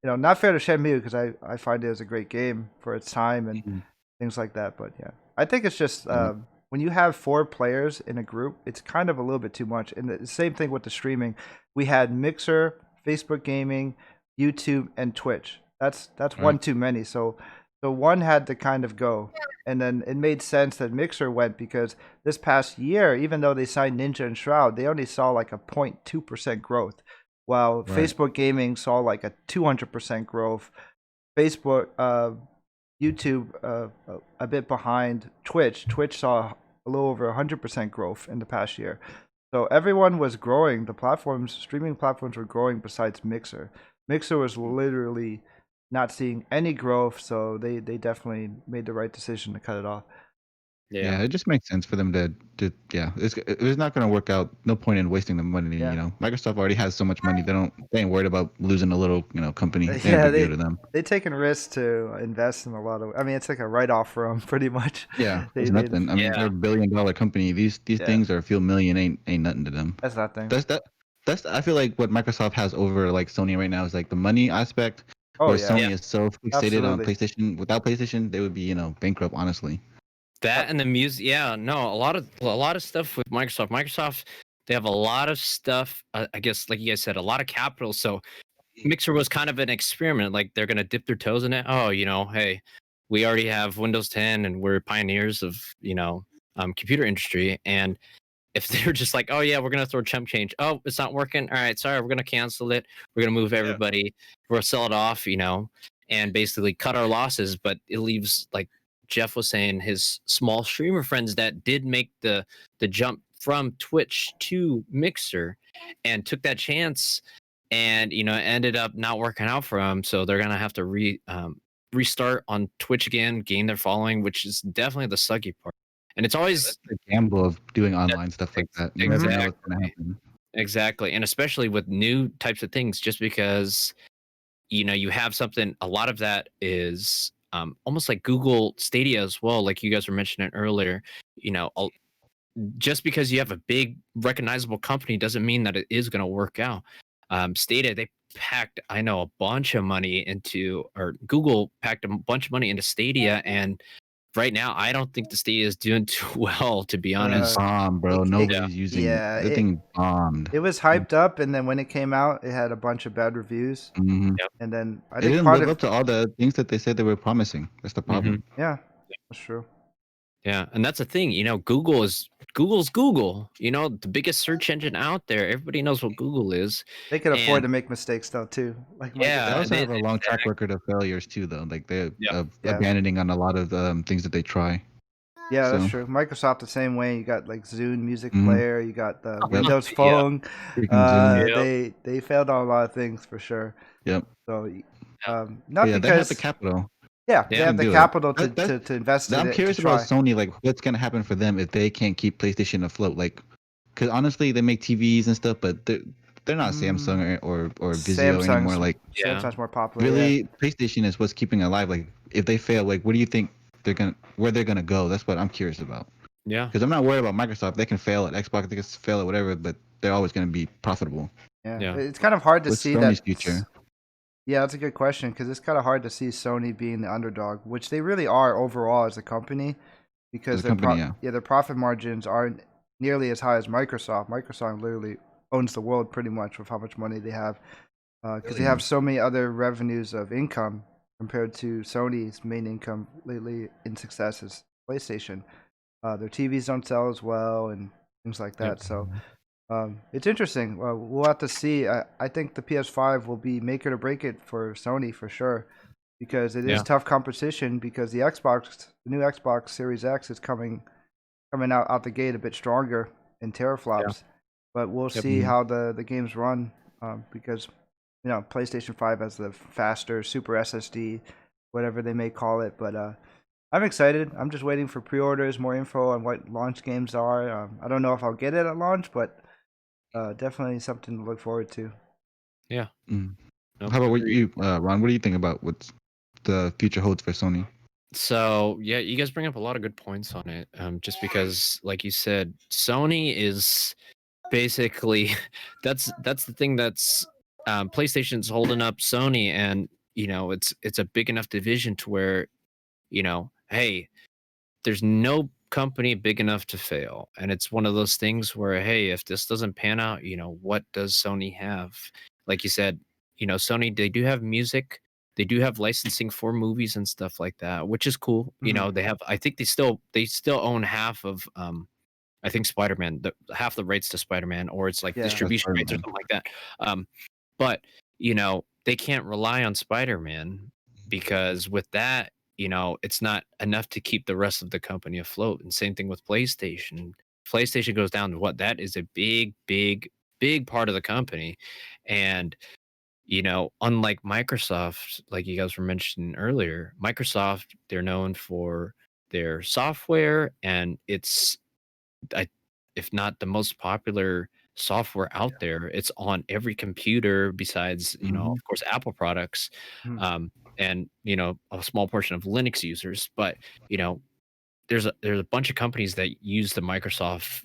not fair to Shenmue, because I find it as a great game for its time and Mhm. things like that. But yeah, I think it's just Mhm. when you have 4 players in a group, it's kind of a little bit too much. And the same thing with the streaming. We had Mixer, Facebook Gaming, YouTube, and Twitch. That's one Right. too many. So one had to kind of go. And then it made sense that Mixer went, because this past year, even though they signed Ninja and Shroud, they only saw like a 0.2% growth, while Right. Facebook Gaming saw like a 200% growth. Facebook, YouTube, a bit behind Twitch. Twitch saw a little over 100% growth in the past year. So everyone was growing. The streaming platforms were growing besides Mixer. Mixer was literally not seeing any growth, so they definitely made the right decision to cut it off. Yeah, it just makes sense for them to it's not going to work out. No point in wasting the money. Yeah. Microsoft already has so much money. They ain't worried about losing a little company. They Yeah, ain't big deal to them. they taken risks to invest in a lot of. I mean, it's like a write-off for them, pretty much. Yeah, They- it's they- nothing. I mean, they're Yeah. a $1 billion company. These Yeah. things are a few million ain't nothing to them. That's nothing. That's I feel like what Microsoft has over like Sony right now is like the money aspect. Oh where yeah, Sony is so fixated on Absolutely. PlayStation. Without PlayStation, they would be bankrupt. Honestly. That and the music, yeah, no, a lot of stuff with Microsoft. Microsoft, they have a lot of stuff. I guess, like you guys said, a lot of capital. So Mixer was kind of an experiment. Like, they're gonna dip their toes in it. Oh, hey, we already have Windows 10, and we're pioneers of computer industry. And if they're just like, oh yeah, we're gonna throw chump change. Oh, it's not working. All right, sorry, we're gonna cancel it. We're gonna move everybody. We'll sell it off, and basically cut our losses. But it leaves, like Jeff was saying, his small streamer friends that did make the jump from Twitch to Mixer and took that chance, and ended up not working out for them. So they're gonna have to restart on Twitch again, gain their following, which is definitely the sucky part. And it's always The gamble of doing online stuff like that. You never know what's gonna happen. exactly, and especially with new types of things, just because you have something. A lot of that is almost like Google Stadia as well, like you guys were mentioning earlier. Just because you have a big recognizable company doesn't mean that it is going to work out. Stadia, they packed, I know, a bunch of money into, or Google packed a bunch of money into Stadia, and right now I don't think the Stadia is doing too well, to be honest. Bomb, bro. Nobody's using yeah, the thing. Bombed. It was hyped up, and then when it came out, it had a bunch of bad reviews. Mhm. And then I They think didn't part live of up to all the things that they said they were promising. That's the problem. yeah, that's true. Yeah, and that's the thing. Google's Google. The biggest search engine out there. Everybody knows what Google is. They can afford And to make mistakes though too, like They yeah, Microsoft. also they, have a long track exactly. record of failures too, though. Like they're Yeah. Yeah. abandoning on a lot of things that they try. Yeah, that's So, true. Microsoft the same way. You got like Zune Music mhm. Player. You got the Windows Yeah. Phone. Freaking Zoom. Yep. They failed on a lot of things for sure. Yep. So, But not yeah, they have the because capital. yeah, Yeah. they have Can the do it. capital That- to invest in I'm it to curious about try. Sony. Like, what's gonna happen for them if they can't keep PlayStation afloat? Like, because honestly, they make TVs and stuff, but they're not Samsung or Vizio anymore. Like, Yeah. Samsung's more popular. Yeah. really, PlayStation is what's keeping it alive. Like, if they fail, like, what do you think where they're gonna go? That's what I'm curious about. Yeah. Because I'm not worried about Microsoft. They can fail at Xbox, they can fail at whatever, but they're always gonna be profitable. Yeah. It's kind of hard to What's see Sony's that. future? Yeah, that's a good question because it's kind of hard to see Sony being the underdog, which they really are overall as a company, because As a company, yeah. their profit margins aren't nearly as high as Microsoft. Microsoft literally owns the world pretty much with how much money they have, because they have so many other revenues of income compared to Sony's main income lately in success is PlayStation. Their TVs don't sell as well and things like that. Yep. So it's interesting. We'll have to see. I think the PS5 will be make it or break it for Sony for sure, because it is Yeah. tough competition. Because the new Xbox Series X is coming out the gate a bit stronger in teraflops. But we'll Yep. see how the games run, because PlayStation 5 has the faster Super SSD, whatever they may call it. But I'm excited. I'm just waiting for pre-orders, more info on what launch games are. I don't know if I'll get it at launch, but definitely something to look forward to. Yeah. Mm. Nope, How about what agreed. you, Ron? What do you think about what the future holds for Sony? So yeah, you guys bring up a lot of good points on it. Just because, like you said, Sony is basically that's the thing that's PlayStation's holding up Sony, and it's a big enough division to where hey, there's no company big enough to fail, and it's one of those things where hey, if this doesn't pan out, what does Sony have? Like you said, Sony, they do have music, they do have licensing for movies and stuff like that, which is cool. They have, I think they still own half of I think Spider-Man, half the rights to Spider-Man, or it's like Yeah. distribution rights or Spider-Man. something like that. But they can't rely on Spider-Man, because with that, it's not enough to keep the rest of the company afloat. And same thing with PlayStation. PlayStation goes down to what? That is a big, big, big part of the company. And unlike Microsoft, like you guys were mentioning earlier, Microsoft, they're known for their software, and it's if not the most popular software out there. It's on every computer besides, of course, Apple products, Mhm. and a small portion of Linux users. But there's a bunch of companies that use the Microsoft,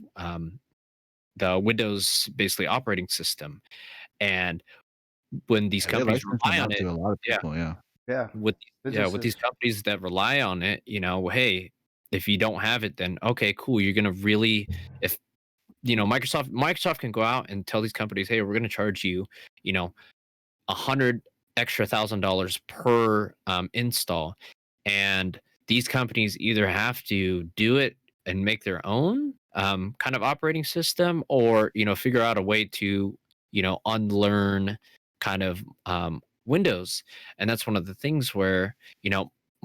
the Windows basically operating system, and when these Yeah, they companies license them rely on out it, to a lot of yeah, people. Yeah. Yeah. with these Businesses. companies that rely on it, hey, if you don't have it, then okay, cool. You're gonna really, if Microsoft can go out and tell these companies, hey, we're gonna charge you, $100,000 per install, and these companies either have to do it and make their own kind of operating system, or figure out a way to unlearn kind of Windows. And that's one of the things where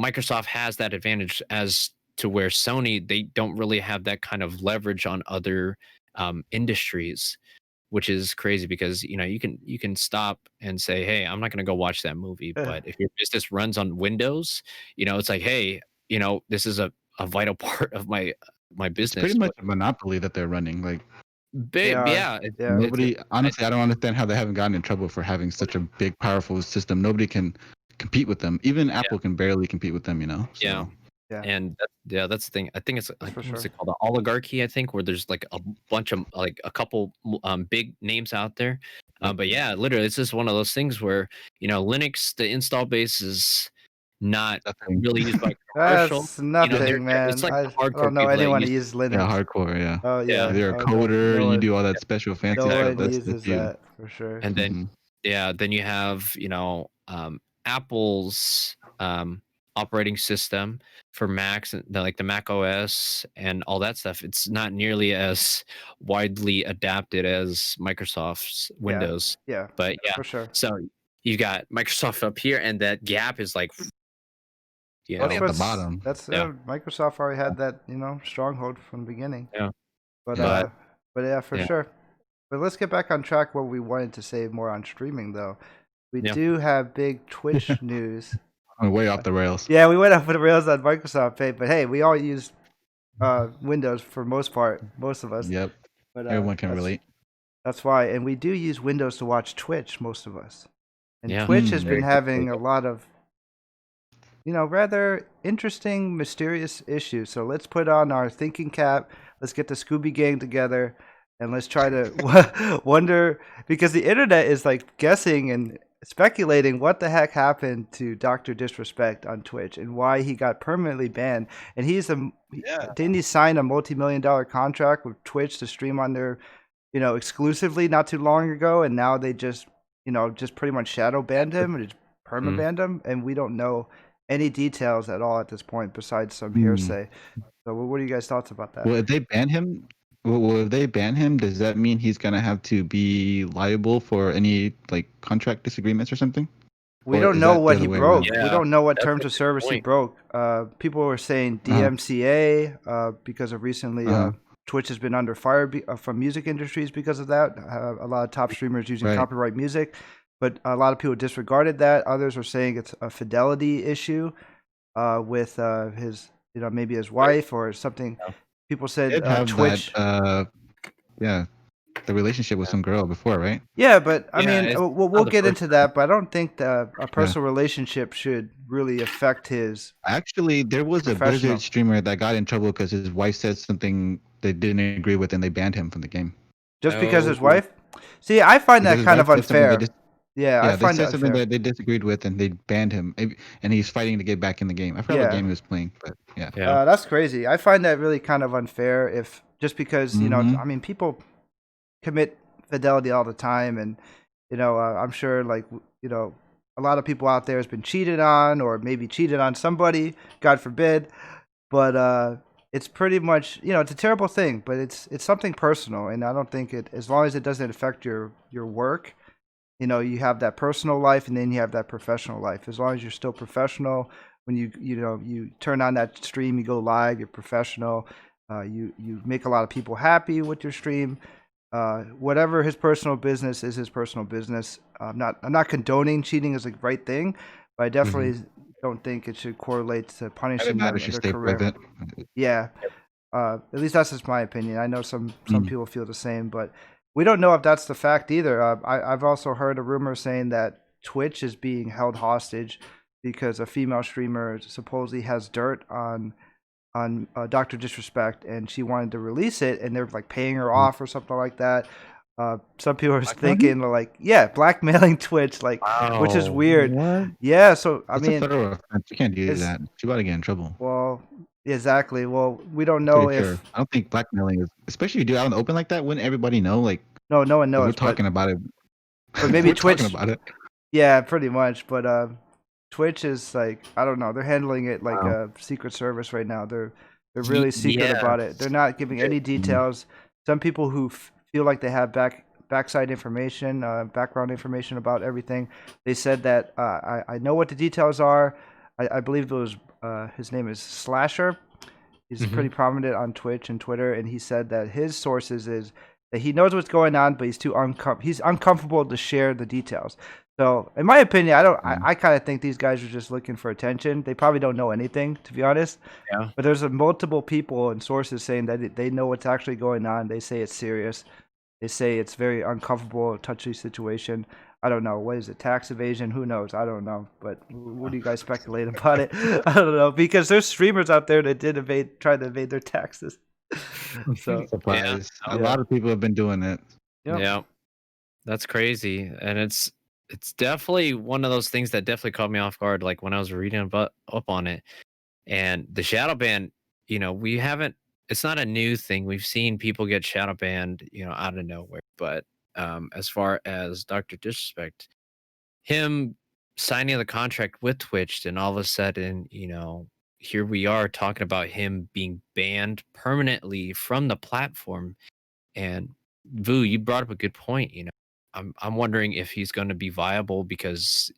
Microsoft has that advantage, as to where Sony, they don't really have that kind of leverage on other industries, which is crazy, because you can stop and say, hey, I'm not going to go watch that movie. Yeah. But if your business runs on Windows, it's like, hey, this is a vital part of my It's business. pretty much a monopoly that they're running. Like, They are. Yeah, Yeah. nobody, honestly, I don't understand how they haven't gotten in trouble for having such a big, powerful system. Nobody can compete with them. Even Apple can barely compete with them. So yeah. Yeah. And that's the thing. I think it's like, For what's sure. it called? The oligarchy, I think, where there's like a bunch of, like, a couple big names out there. But yeah, literally, it's just one of those things where Linux, the install base is not nothing. really used by commercial. That's nothing, It's man. like the I hardcore don't know people that anyone who use. uses Yeah, Linux. hardcore. Yeah. Oh Yeah. yeah. If you're a Oh no. coder, No you one. do all that special fancy No stuff. one Exactly. That's uses you. that for sure. And then Mhm. then you have Apple's operating system for Macs and like the Mac OS and all that stuff. It's not nearly as widely adapted as Microsoft's Yeah, Windows. yeah, But yeah, for sure. so you got Microsoft up here, and that gap is like, you Only know, at the bottom. That's Yeah. Microsoft already had that stronghold from the beginning. Yeah. But But but yeah, for yeah. sure. But let's get back on track. What we wanted to say more on streaming, though. We Yeah. do have big Twitch news. I'm way off the rails. Yeah, we went off the rails on Microsoft Pay, but hey, we all use Windows for most part, most of us. Yep. But Everyone can relate. That's why, and we do use Windows to watch Twitch, most of us. And Yeah. Twitch has Very been having a lot of, rather interesting, mysterious issues. So let's put on our thinking cap. Let's get the Scooby Gang together, and let's try to wonder, because the internet is like guessing and speculating what the heck happened to Dr. Disrespect on Twitch and why he got permanently banned. And didn't he sign a multi-million-dollar contract with Twitch to stream on their, exclusively not too long ago, and now they just pretty much shadow banned him and just perma banned him, and we don't know any details at all at this point besides some hearsay. So what are you guys' thoughts about that? Well, if they ban him, does that mean he's gonna have to be liable for any like contract disagreements or something? We Or don't is know that what the he other way broke. around? We Yeah, don't know what that's terms a of good service he point. broke. People were saying DMCA because of recently Twitch has been under fire from music industries because of that. A lot of top streamers using Right. copyright music, but a lot of people disregarded that. Others were saying it's a fidelity issue with his, maybe his wife or something. Yeah. People He said did have Twitch. that, the relationship with some girl before, right? Yeah, but I Yeah, mean, it's we'll not the get first into that. But I don't think that a personal relationship should really affect his Actually, there was a professional. Blizzard streamer that got in trouble because his wife said something they didn't agree with, and they banned him from the game. Just because his Oh, wife? See, I find Because that his kind wife of said something unfair. Yeah, I they find said it something unfair. that they disagreed with, and they banned him. And he's fighting to get back in the game. I forgot what Yeah. game he was playing, but yeah. yeah. That's crazy. I find that really kind of unfair. If just because Mhm. I mean, people commit fidelity all the time, and I'm sure like a lot of people out there has been cheated on, or maybe cheated on somebody, God forbid. But it's pretty much it's a terrible thing, but it's something personal, and I don't think it, as long as it doesn't affect your work. You have that personal life, and then you have that professional life. As long as you're still professional, when you turn on that stream, you go live, you're professional. You make a lot of people happy with your stream. Whatever his personal business is, his personal business. I'm not condoning cheating as the right thing, but I definitely don't think it should correlate to Other punishing them matters in should their stay career. private. Yeah. At least that's just my opinion. I know some people feel the same, but we don't know if that's the fact either. I've also heard a rumor saying that Twitch is being held hostage because a female streamer supposedly has dirt on Dr. Disrespect, and she wanted to release it, and they're like paying her off or something like that. Some people are thinking like, yeah, blackmailing Twitch, like, which is Wow. weird. What? Yeah, so I That's a mean, federal offense. You can't do it's that. You about to get in trouble. well, exactly. Well, we don't I'm know pretty sure. if I don't think blackmailing is, especially if you do it out in the open like that. Wouldn't everybody know? Like, no one we're knows, talking about it. but maybe We're talking Twitch. about it. Yeah, pretty much. But Twitch is like, I don't know. They're handling it like Wow. a secret service right now. They're really secret Yeah. about it. They're not giving any details. Some people who feel like they have backside information, background information about everything, they said that I know what the details are. I believe it was his name is Slasher. He's pretty prominent on Twitch and Twitter, and he said that his sources is that he knows what's going on, but he's uncomfortable to share the details. So, in my opinion, I kind of think these guys are just looking for attention. They probably don't know anything, to be honest. Yeah. But there's multiple people and sources saying that they know what's actually going on. They say it's serious. They say it's very uncomfortable, touchy situation. I don't know. What is it? Tax evasion? Who knows? I don't know. But what do you guys speculate about it? I don't know, because there's streamers out there that try to evade their taxes. So Surprise. A Yeah. lot of people have been doing it. Yep. Yeah. That's crazy. And it's definitely one of those things that definitely caught me off guard, like when I was reading up on it. And the shadow ban, we haven't, it's not a new thing. We've seen people get shadow banned, out of nowhere. But as far as Dr. Disrespect, him signing the contract with Twitch, and all of a sudden, here we are talking about him being banned permanently from the platform. And Vu, you brought up a good point. I'm wondering if he's going to be viable because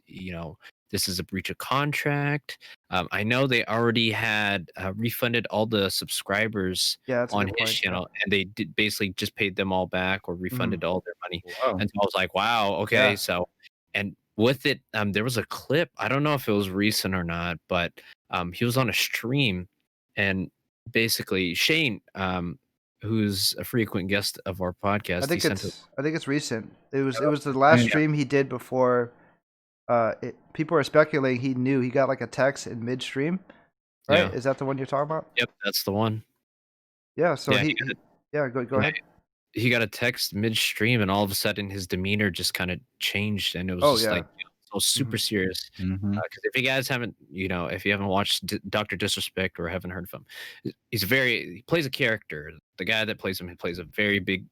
this is a breach of contract. I know they already had refunded all the subscribers Yeah, that's a on good his point. channel, and they did basically just paid them all back or refunded all their money. Wow. And so I was like, wow, okay. Yeah. So, and with it, there was a clip. I don't know if it was recent or not, but he was on a stream, and basically Shane, who's a frequent guest of our podcast, I think he sent it's recent. It was the last Yeah. stream he did before. People are speculating he knew he got like a text in midstream, right? Yeah. Is that the one you're talking about? Yep, that's the one. Yeah. So Yeah, go ahead. He got a text midstream, and all of a sudden his demeanor just kind of changed, and it was Oh, just yeah. like so super serious. Mhm. Because if you guys haven't, if you haven't watched Doctor Disrespect or haven't heard of him, he plays a character. The guy that plays him, he plays a very big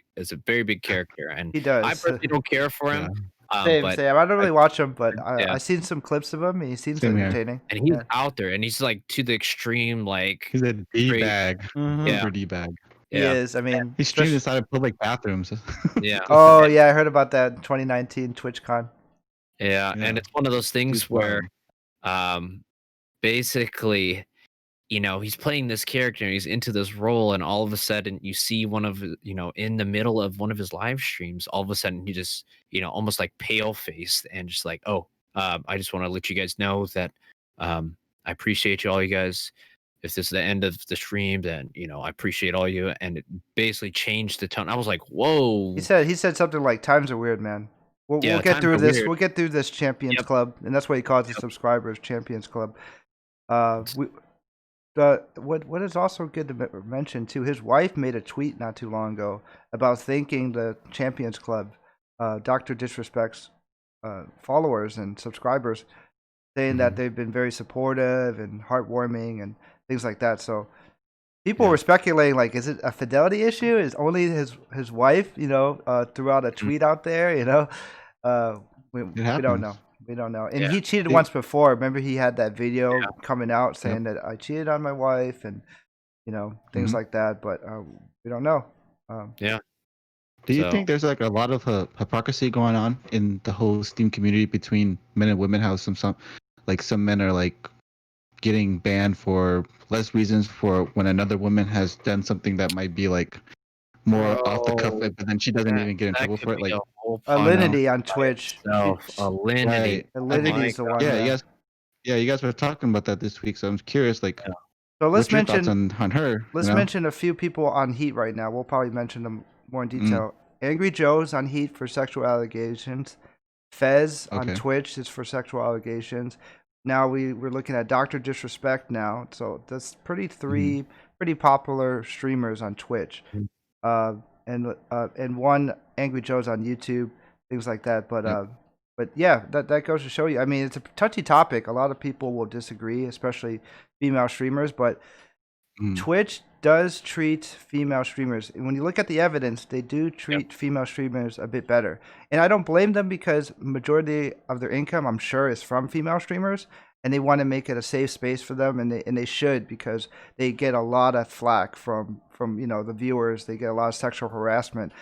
character, and He does. I personally don't care for him. Same. But I don't really watch him, but Yeah. I seen some clips of him, and he seems Same here. entertaining. and he's Yeah. out there, and he's like to the extreme, like He's a D bag. Mhm. Yeah. Super D bag. He yeah, is. I mean, He streams especially- inside of public bathrooms. yeah. Oh yeah, I heard about that in 2019 TwitchCon. Yeah, Yeah. and it's one of those things Dude's where, wild. basically, he's playing this character and he's into this role, and all of a sudden you see in the middle of one of his live streams, all of a sudden he just, almost like pale faced and just like, oh, I just want to let you guys know that, I appreciate you all, you guys. If this is the end of the stream, then I appreciate all you, and it basically changed the tone. I was like, whoa. He said something like "Times are weird, man." We'll Yeah, get times through are this. weird. We'll get through this Champions Yep. Club, and that's what he calls the subscribers, Champions Club. What is also good to mention too, his wife made a tweet not too long ago about thanking the Champions Club, Dr. Disrespect's followers and subscribers, saying that they've been very supportive and heartwarming and things like that. So people were speculating, like, is it a fidelity issue? Is only his wife, threw out a tweet out there, we don't happens. know. We don't know. And Yeah. he cheated once before. Remember, he had that video coming out saying that I cheated on my wife and, things like that. But we don't know. Do you So- think there's like a lot of hypocrisy going on in the whole Steam community between men and women? How some men are like getting banned for less reasons for when another woman has done something that might be like more off the cuff, but then she doesn't even get in trouble for it. Like Alinity on Twitch. Alinity. Right. Alinity is the one. yeah, you guys were talking about that this week, so I'm curious, like, So let's what's your thoughts mention on her? let's you know? mention a few people on Heat right now. We'll probably mention them more in detail. Angry Joe's on Heat for sexual allegations. Fez on Okay. Twitch is for sexual allegations. Now we're looking at Dr. Disrespect now. So that's pretty popular streamers on Twitch. And one Angry Joe's on YouTube, things like that. But yeah, that goes to show you. I mean, it's a touchy topic. A lot of people will disagree, especially female streamers, but Twitch does treat female streamers. And when you look at the evidence, they do treat female streamers a bit better. And I don't blame them because majority of their income, I'm sure, is from female streamers, and they want to make it a safe space for them, and they should, because they get a lot of flack from the viewers. They get a lot of sexual harassment.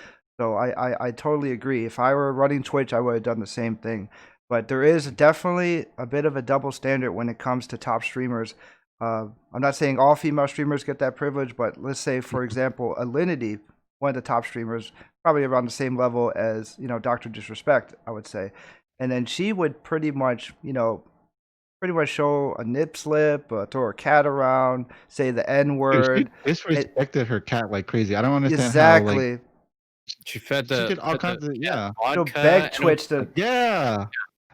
So I totally agree. If I were running Twitch, I would have done the same thing. But there is definitely a bit of a double standard when it comes to top streamers. I'm not saying all female streamers get that privilege, but let's say, for example, Alinity, one of the top streamers, probably around the same level as, Dr. Disrespect, I would say. And then she would pretty much show a nip slip, throw her cat around, say the N-word. She disrespected her cat like crazy. I don't understand Exactly. how, like, She fed she did all kinds of She'll beg Twitch to...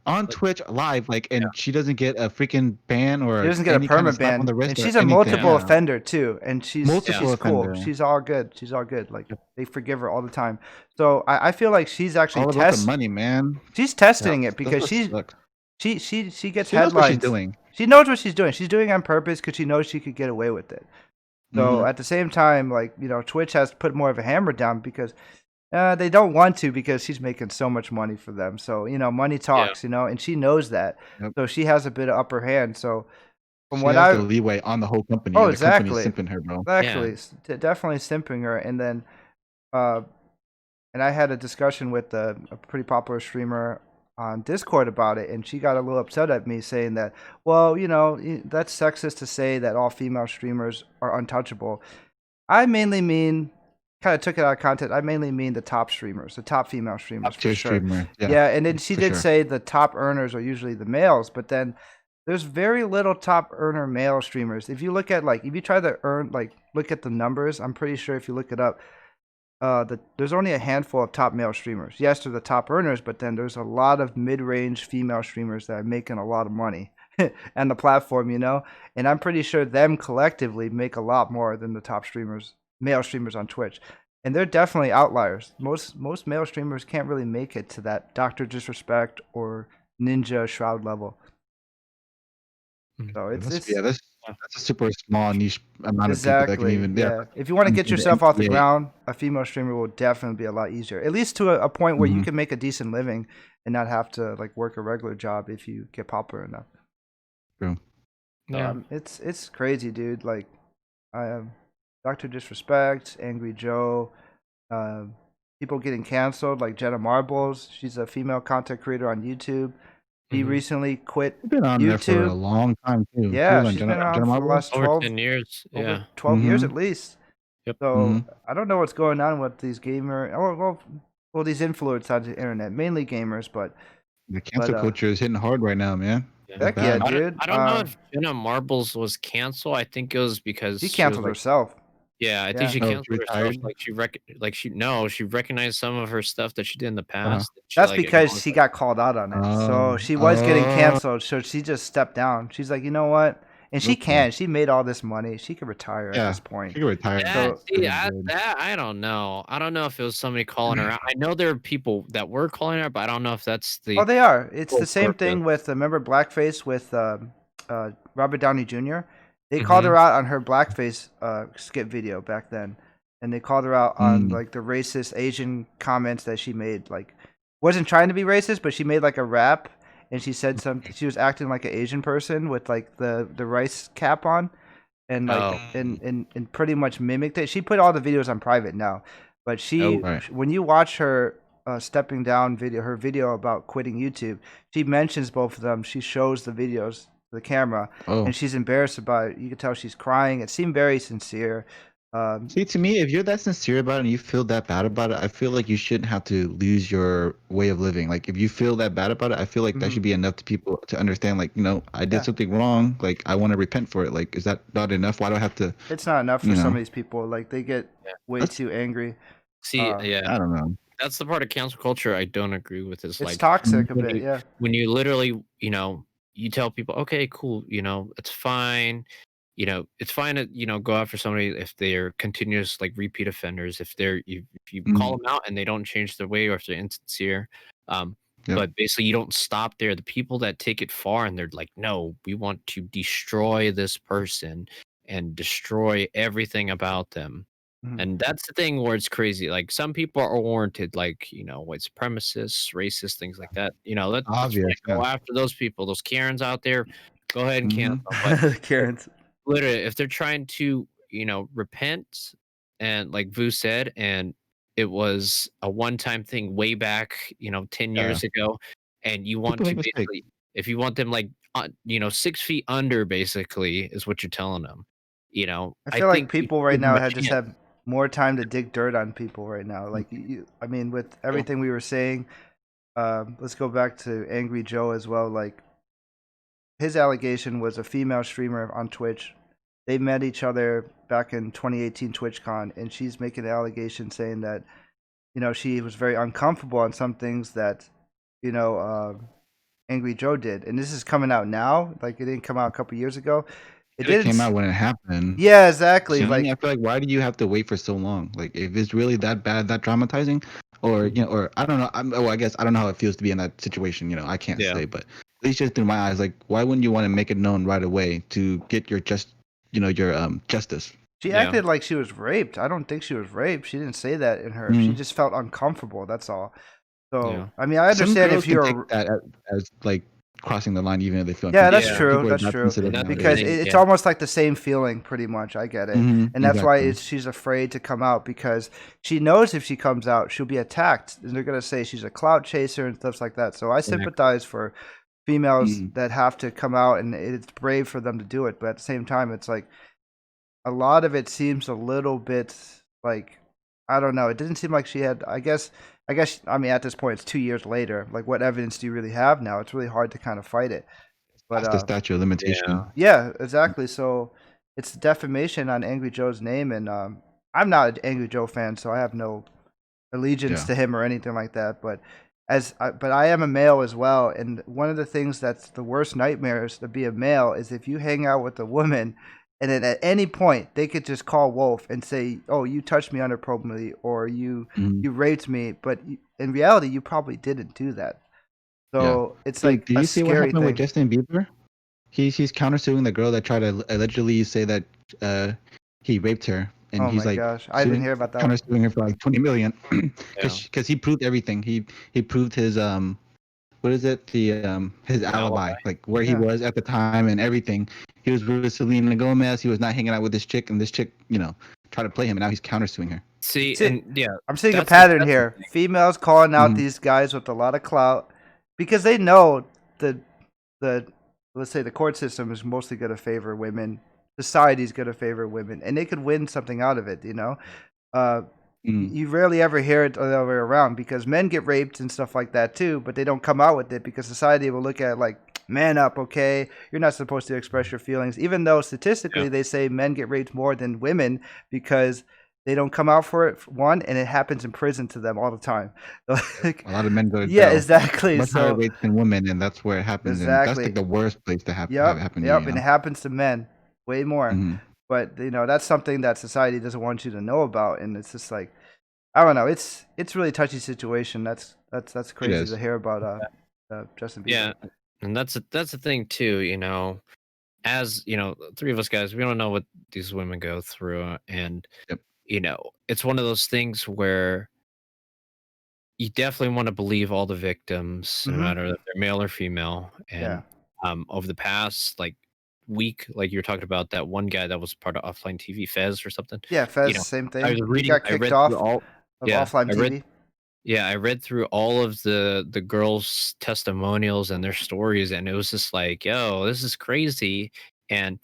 on Twitch live, like, and she doesn't get a freaking ban or She doesn't get a any kind of slap permaban, on the wrist and or she's a anything. multiple offender too, and she's Multiple cool. offender. She's all good. Like, they forgive her all the time. So I feel like she's actually All about the money, man. She's testing it because That's what sucks. she gets She knows headlines. what she's doing. She knows what she's doing. She's doing it on purpose because she knows she could get away with it. So at the same time, like, Twitch has to put more of a hammer down because They don't want to because she's making so much money for them. So, money talks, and she knows that. Yep. So she has a bit of upper hand. So from She what has the leeway on the whole company, Oh, and the company is exactly. simping her, bro. Exactly. Definitely simping her. And then, uh, and I had a discussion with a pretty popular streamer on Discord about it, and she got a little upset at me saying that, well, that's sexist to say that all female streamers are untouchable. I mainly mean, kind of took it out of context. I mainly mean the top streamers, the top female streamers, Top tier for sure. streamer. Yeah, and then she for did sure. say the top earners are usually the males, but then there's very little top earner male streamers. If you look at if you try to look at the numbers, I'm pretty sure if you look it up, there's only a handful of top male streamers. Yes, they're the top earners, but then there's a lot of mid-range female streamers that are making a lot of money and the platform, and I'm pretty sure them collectively make a lot more than the top streamers, male streamers on Twitch. And they're definitely outliers. Most male streamers can't really make it to that Dr. Disrespect or Ninja Shroud level. So that's a super small niche amount of people that can even. Yeah. If you want to get yourself off the ground, a female streamer will definitely be a lot easier. At least to a point where you can make a decent living and not have to work a regular job if you get popular enough. True. Yeah. It's crazy, dude. I have Dr. Disrespect, Angry Joe, people getting canceled like Jenna Marbles. She's a female content creator on YouTube. He recently quit She's been on YouTube. there for a long time too. Yeah, she's been around for the last 12 over 10 years. Yeah, 12 years at least. Yep. So I don't know what's going on with these these influencers on the internet, mainly gamers, but the cancel culture is hitting hard right now, man. Heck yeah, dude. I don't know if Jenna Marbles was canceled. I think it was because she canceled herself. Yeah, I think she canceled herself. She recognized some of her stuff that she did in the past. That's because she got called out on it. So she was getting canceled. So she just stepped down. She's like, you know what? And she can. She made all this money. She could retire at this point. She could retire. I don't know. I don't know if it was somebody calling her out. I know there are people that were calling her, but I don't know if that's the. Oh, they are. It's the same thing with remember Blackface with Robert Downey Jr. They called her out on her blackface skit video back then, and they called her out on the racist Asian comments that she made. Wasn't trying to be racist, but she made a rap, and she said something. She was acting like an Asian person with the rice cap on, and and pretty much mimicked it. She put all the videos on private now, but when you watch her stepping down video, her video about quitting YouTube, she mentions both of them. She shows the videos. The camera, and she's embarrassed about it. You can tell she's crying. It seemed very sincere. See, to me, if you're that sincere about it and you feel that bad about it, I feel like you shouldn't have to lose your way of living. If you feel that bad about it, I feel like that should be enough to people to understand. I did something wrong. I want to repent for it. Is that not enough? Why do I have to? It's not enough for some of these people. They get way too angry. See, I don't know. That's the part of cancel culture I don't agree with. Is it's toxic a bit. Yeah. When you literally, you tell people, okay, cool, it's fine. It's fine to, go after somebody if they're continuous, repeat offenders, if you call them out and they don't change their way or if they're insincere. But basically you don't stop there. The people that take it far and they're like, no, we want to destroy this person and destroy everything about them. And that's the thing where it's crazy. Some people are warranted, white supremacists, racists, things like that. Let's go after those people, those Karens out there. Go ahead and cancel. But Karens. Literally, if they're trying to, repent, and like Vu said, and it was a one-time thing way back, 10 years ago, and you want to basically, if you want them 6 feet under, basically, is what you're telling them. I feel like people right now just have more time to dig dirt on people right now. With everything we were saying, let's go back to Angry Joe as well. His allegation was a female streamer on Twitch. They met each other back in 2018 TwitchCon, and she's making an allegation saying that, she was very uncomfortable on some things that, Angry Joe did. And this is coming out now. It didn't come out a couple years ago. It came out when it happened. Yeah, exactly. I feel like, why do you have to wait for so long? If it's really that bad, that traumatizing, or or I don't know. I guess I don't know how it feels to be in that situation. I can't say, but at least just through my eyes, why wouldn't you want to make it known right away to get your justice? She Yeah. acted like she was raped. I don't think she was raped. She didn't say that in her. She Mm. just felt uncomfortable. That's all. So Yeah. I mean, I Some understand girls if can take you're. that as like crossing the line, even if they feel Yeah, uncomfortable. that's Yeah. true. People are That's that true. sensitive And that's the Because nowadays. thing. it's Yeah. almost like the same feeling, pretty much. I get it, and that's why Exactly. she's afraid to come out because she knows if she comes out, she'll be attacked, and they're gonna say she's a clout chaser and stuff like that. So I Exactly. sympathize for females Mhm. that have to come out, and it's brave for them to do it. But at the same time, it's like a lot of it seems a little bit like I don't know. It didn't seem like she had. I guess. I mean, at this point, it's 2 years later. Like, what evidence do you really have now? It's really hard to kind of fight it. But That's the statute of limitation. yeah, exactly. So it's defamation on Angry Joe's name, and I'm not an Angry Joe fan, so I have no allegiance Yeah. to him or anything like that. But but I am a male as well, and one of the things that's the worst nightmares to be a male is if you hang out with a woman, and then at any point they could just call Wolf and say, "Oh, you touched me inappropriately," or Mhm. you raped me," but in reality, you probably didn't do that. Yeah. So it's Did like a you see what scary happened with thing. Justin Bieber? He's countersuing the girl that tried to allegedly say that uh he raped her, and Oh he's my like gosh, I didn't suing hear about that one. countersuing her for like 20 million Yeah. because he proved everything. He proved his what is it, the his alibi, like where he Yeah. was at the time and everything. He was with Selena Gomez. He was not hanging out with this chick, and this chick, tried to play him, and now he's countersuing her. See, See, and yeah, I'm seeing a that's the pattern that's the here. thing. Females calling out Mhm. these guys with a lot of clout because they know the let's say the court system is mostly going to favor women. Society's going to favor women, and they could win something out of it. Uh, Mhm. you rarely ever hear it the other way around because men get raped and stuff like that too, but they don't come out with it because society will look at it like, man up, okay? You're not supposed to express your feelings, even though statistically Yeah. they say men get raped more than women because they don't come out for it, for one, and it happens in prison to them all the time. Like, A lot of men go to yeah, jail, exactly. much higher So rates than women, and that's where it happens. And that's like exactly. the worst place to have it Yep, happen to yep, and it happens to men way more. Mhm. But that's something that society doesn't want you to know about, and it's just like I don't know. It's really touchy situation. That's It crazy is. to hear about Justin Bieber. Yeah, and that's the thing too. As the three of us guys, we don't know what these women go through, and Yep. it's one of those things where you definitely want to believe all the victims, no Mhm. matter if they're male or female. Yeah. And over the past week, like you were talking about that one guy that was part of offline TV, Fez or something. Yeah, You Fez, know, same I thing. was He reading, got I kicked read through off all, of yeah, offline I read, TV. yeah, I read through all of the girls' testimonials and their stories, and it was just like, yo, this is crazy. And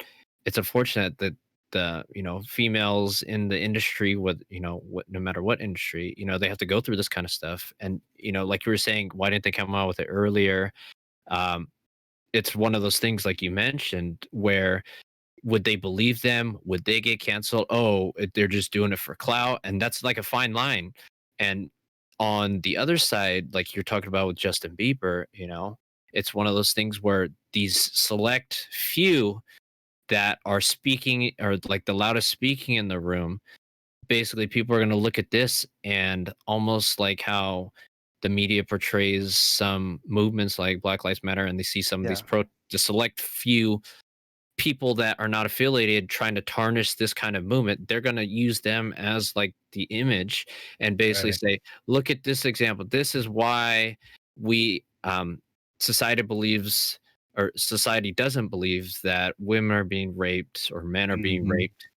it's unfortunate that the females in the industry, with no matter what industry, they have to go through this kind of stuff. And like you were saying, why didn't they come out with it earlier? Um, it's one of those things, like you mentioned, where would they believe them? Would they get canceled? Oh, they're just doing it for clout, and that's like a fine line. And on the other side, like you're talking about with Justin Bieber, it's one of those things where these select few that are speaking, or like the loudest speaking in the room, basically people are going to look at this and almost like how the media portrays some movements like Black Lives Matter, and they see some of Yeah. these the select few people that are not affiliated trying to tarnish this kind of movement. They're going to use them as like the image and basically Right. say, look at this example, this is why we society believes, or society doesn't believe, that women are being raped or men are being Mhm. raped,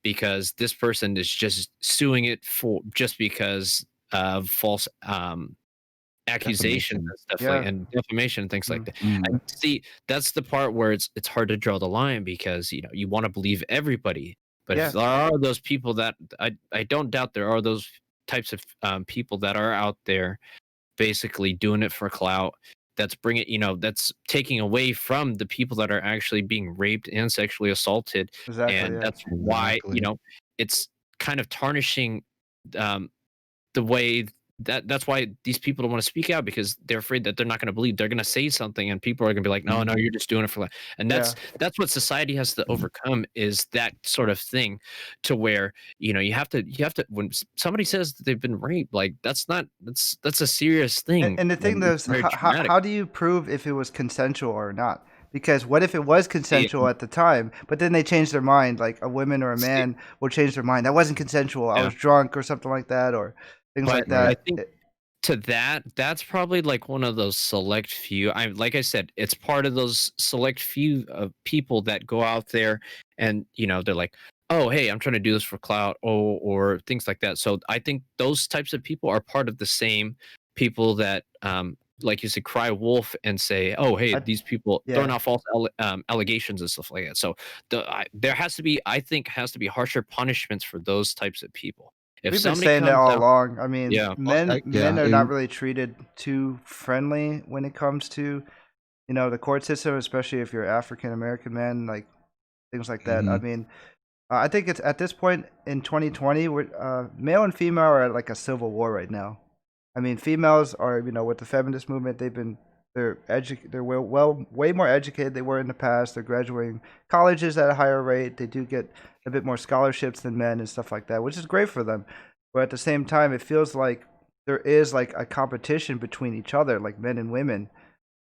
because this person is just suing it for just because of false accusations Defamation. and stuff, like, Yeah. and defamation and things like Mm. that. Mhm. And see, that's the part where it's hard to draw the line, because you want to believe everybody, but if Yeah. there are those people that I don't doubt there are those types of people that are out there basically doing it for clout, that's bringing that's taking away from the people that are actually being raped and sexually assaulted. Exactly. And Yeah. that's why Exactly. it's kind of tarnishing um the way that's why these people don't want to speak out, because they're afraid that they're not going to believe, they're going to say something and people are going to be like, no, Mhm. you're just doing it for that. And Yeah. that's what society has to overcome, is that sort of thing, to where you have to when somebody says that they've been raped, like that's a serious thing, And the thing and it's is, very traumatic. how do you prove if it was consensual or not? Because what if it was consensual at the time, but then they changed their mind, like a woman or a See, man will change their mind. That wasn't consensual. I yeah. was drunk or something like that, or things like But Right. I that. think to that's probably like one of those select few. Like I said, it's part of those select few of people that go out there and they're like, oh hey, I'm trying to do this for clout, or things like that. So I think those types of people are part of the same people that like you said, cry wolf and say, oh hey, I, these people throwing yeah. out false allegations and stuff like that. So there has to be, I think, has to be harsher punishments for those types of people. If We've been somebody saying that comes all out, along. I mean, yeah. men are not really treated too friendly when it comes to, the court system, especially if you're African American man, like things like that. I Mhm. mean, I think it's at this point in 2020, male and female are at like a civil war right now. I mean, females are, with the feminist movement, they're way more educated they were in the past. They're graduating colleges at a higher rate. They do get a bit more scholarships than men and stuff like that, which is great for them. But at the same time, it feels like there is like a competition between each other, like men and women,